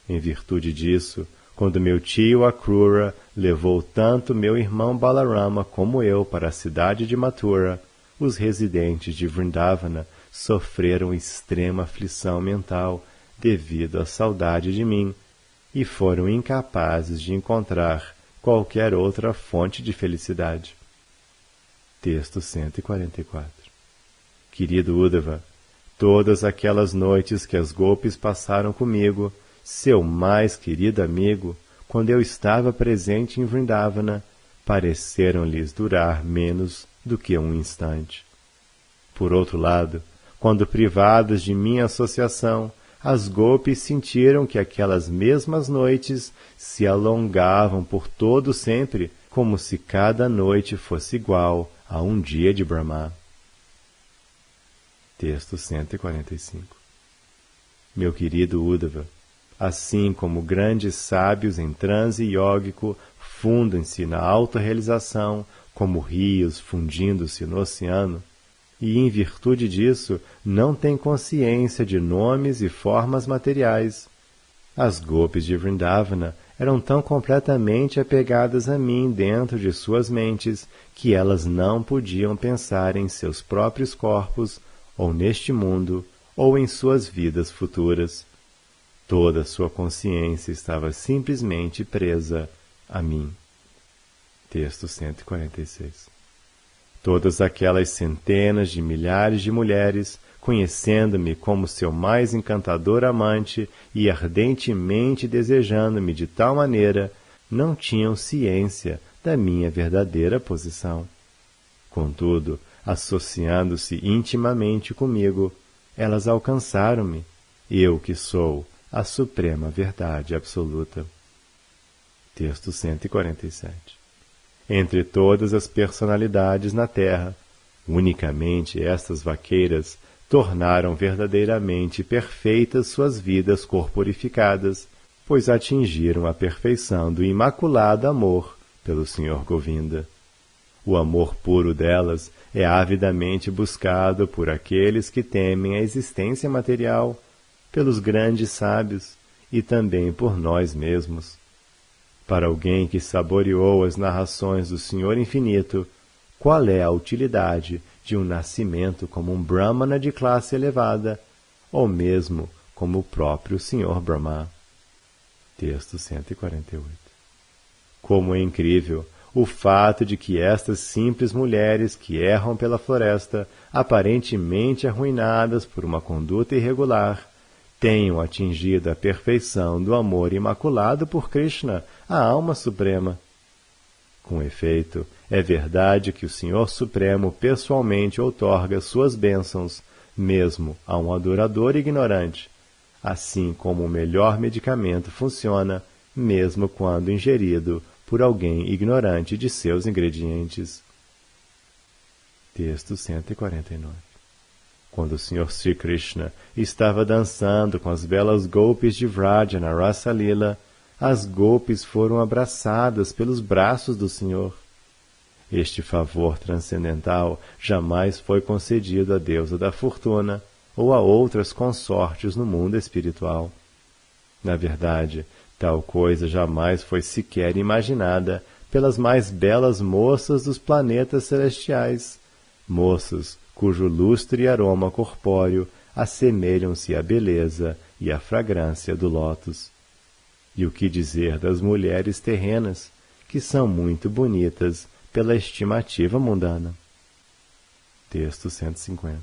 Em virtude disso, quando meu tio Akrura levou tanto meu irmão Balarama como eu para a cidade de Mathura, os residentes de Vrindavana sofreram extrema aflição mental devido à saudade de mim e foram incapazes de encontrar qualquer outra fonte de felicidade. Texto 144. Querido Uddhava, todas aquelas noites que as gopis passaram comigo, seu mais querido amigo, quando eu estava presente em Vrindavana, pareceram-lhes durar menos do que um instante. Por outro lado, quando privadas de minha associação, as gopis sentiram que aquelas mesmas noites se alongavam por todo sempre, como se cada noite fosse igual a um dia de Brahma. Texto 145. Meu querido Uddhava, assim como grandes sábios em transe yógico fundem-se na autorrealização como rios fundindo-se no oceano, e em virtude disso não têm consciência de nomes e formas materiais, as gopis de Vrindavana eram tão completamente apegadas a mim dentro de suas mentes que elas não podiam pensar em seus próprios corpos, ou neste mundo, ou em suas vidas futuras. Toda sua consciência estava simplesmente presa a mim. Texto 146. Todas aquelas centenas de milhares de mulheres, conhecendo-me como seu mais encantador amante e ardentemente desejando-me de tal maneira, não tinham ciência da minha verdadeira posição. Contudo, associando-se intimamente comigo, elas alcançaram-me, eu que sou a suprema verdade absoluta. Texto 147. Entre todas as personalidades na terra, unicamente estas vaqueiras tornaram verdadeiramente perfeitas suas vidas corporificadas, pois atingiram a perfeição do imaculado amor pelo Sr. Govinda. O amor puro delas é avidamente buscado por aqueles que temem a existência material, pelos grandes sábios e também por nós mesmos. Para alguém que saboreou as narrações do Senhor Infinito, qual é a utilidade de um nascimento como um Brahmana de classe elevada, ou mesmo como o próprio Sr. Brahma? Texto 148. Como é incrível o fato de que estas simples mulheres que erram pela floresta, aparentemente arruinadas por uma conduta irregular, tenham atingido a perfeição do amor imaculado por Krishna, a alma suprema. Com efeito, é verdade que o Senhor Supremo pessoalmente outorga suas bênçãos, mesmo a um adorador ignorante, assim como o melhor medicamento funciona, mesmo quando ingerido por alguém ignorante de seus ingredientes. Texto 149. Quando o Sr. Sri Krishna estava dançando com as belas golpes de Vraja na Rasa Lila, as golpes foram abraçadas pelos braços do Senhor. Este favor transcendental jamais foi concedido à deusa da fortuna ou a outras consortes no mundo espiritual. Na verdade, tal coisa jamais foi sequer imaginada pelas mais belas moças dos planetas celestiais, moças cujo lustre e aroma corpóreo assemelham-se à beleza e à fragrância do lótus. E o que dizer das mulheres terrenas, que são muito bonitas pela estimativa mundana? Texto 150.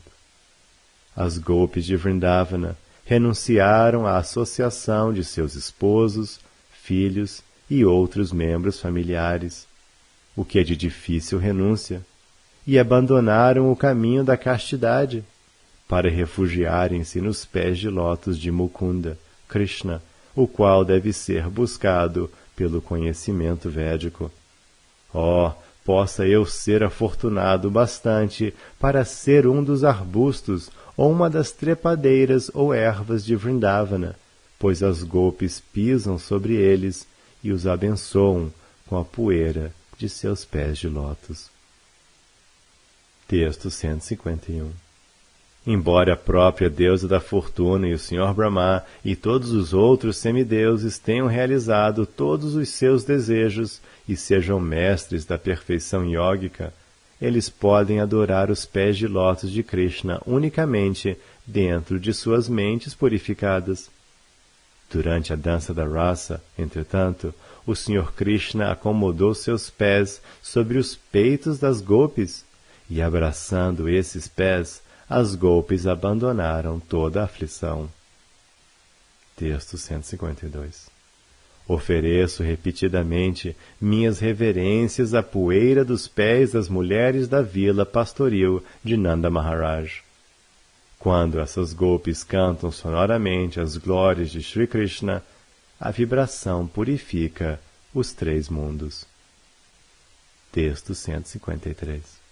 As golpes de Vrindavana renunciaram à associação de seus esposos, filhos e outros membros familiares, o que é de difícil renúncia, e abandonaram o caminho da castidade para refugiarem-se nos pés de lótus de Mukunda, Krishna, o qual deve ser buscado pelo conhecimento védico. Oh, possa eu ser afortunado bastante para ser um dos arbustos ou uma das trepadeiras ou ervas de Vrindavana, pois as golpes pisam sobre eles e os abençoam com a poeira de seus pés de lótus. Texto 151. Embora a própria deusa da fortuna e o Sr. Brahma e todos os outros semideuses tenham realizado todos os seus desejos e sejam mestres da perfeição yógica, eles podem adorar os pés de lótus de Krishna unicamente dentro de suas mentes purificadas. Durante a dança da rasa, entretanto, o Sr. Krishna acomodou seus pés sobre os peitos das golpes, e abraçando esses pés, as golpes abandonaram toda a aflição. Texto 152. Ofereço repetidamente minhas reverências à poeira dos pés das mulheres da vila pastoril de Nanda Maharaj. Quando essas golpes cantam sonoramente as glórias de Sri Krishna, a vibração purifica os três mundos. Texto 153.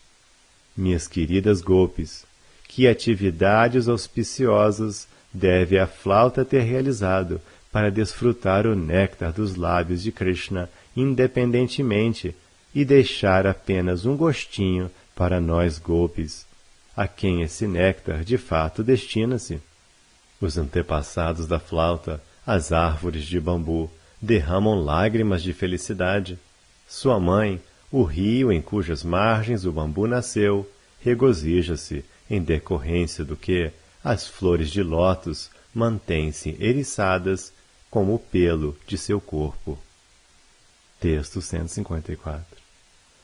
Minhas queridas golpes, que atividades auspiciosas deve a flauta ter realizado para desfrutar o néctar dos lábios de Krishna independentemente e deixar apenas um gostinho para nós golpes, a quem esse néctar de fato destina-se. Os antepassados da flauta, as árvores de bambu, derramam lágrimas de felicidade. Sua mãe, o rio em cujas margens o bambu nasceu, regozija-se em decorrência do que as flores de lótus mantêm-se eriçadas como o pelo de seu corpo. Texto 154.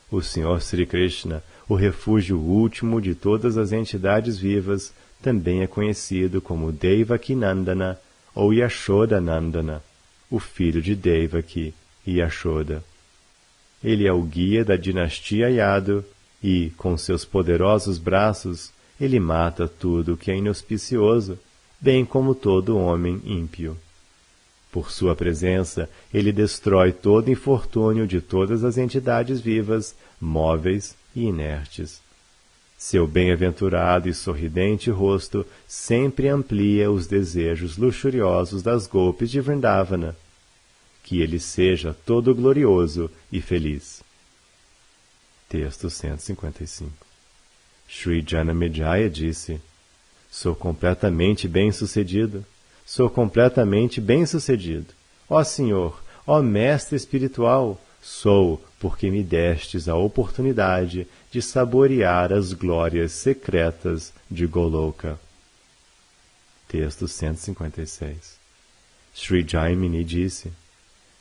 O Senhor Sri Krishna, o refúgio último de todas as entidades vivas, também é conhecido como Devaki Nandana ou Yashoda Nandana, o filho de Devaki e Yashoda. Ele é o guia da dinastia Yadu e, com seus poderosos braços, ele mata tudo o que é inauspicioso, bem como todo homem ímpio. Por sua presença, ele destrói todo infortúnio de todas as entidades vivas, móveis e inertes. Seu bem-aventurado e sorridente rosto sempre amplia os desejos luxuriosos das golpes de Vrindavana. Que ele seja todo glorioso e feliz. Texto 155. Sri Janamejaya disse: Sou completamente bem-sucedido. Sou completamente bem-sucedido. Ó Senhor, ó Mestre espiritual, sou porque me destes a oportunidade de saborear as glórias secretas de Goloka. Texto 156. Sri Jaimini disse: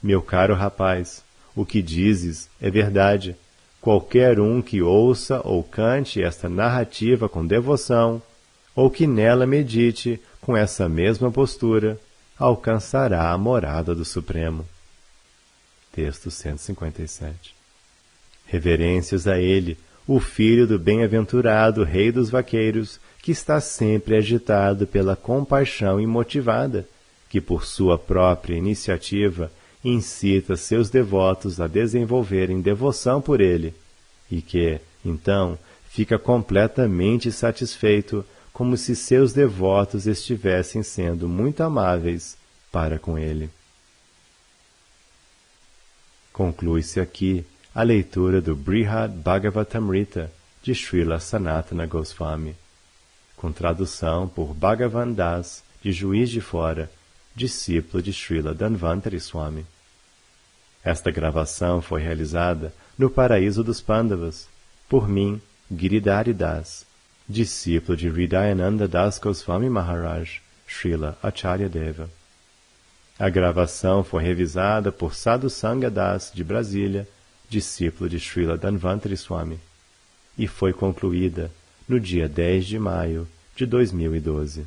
Meu caro rapaz, o que dizes é verdade. Qualquer um que ouça ou cante esta narrativa com devoção, ou que nela medite com essa mesma postura, alcançará a morada do Supremo. Texto 157. Reverências a ele, o filho do bem-aventurado rei dos vaqueiros, que está sempre agitado pela compaixão imotivada, que por sua própria iniciativa incita seus devotos a desenvolverem devoção por ele, e que, então, fica completamente satisfeito, como se seus devotos estivessem sendo muito amáveis para com ele. Conclui-se aqui a leitura do Brihad Bhagavatamrita de Srila Sanatana Goswami, com tradução por Bhagavan Das, de Juiz de Fora, discípulo de Srila Dhanvantari Swami. Esta gravação foi realizada no Paraíso dos Pandavas, por mim, Giridhari Das, discípulo de Hridayananda Das Goswami Maharaj, Srila Acharya Deva. A gravação foi revisada por Sadhu Sangha Das, de Brasília, discípulo de Srila Dhanvantari Swami, e foi concluída no dia 10 de maio de 2012.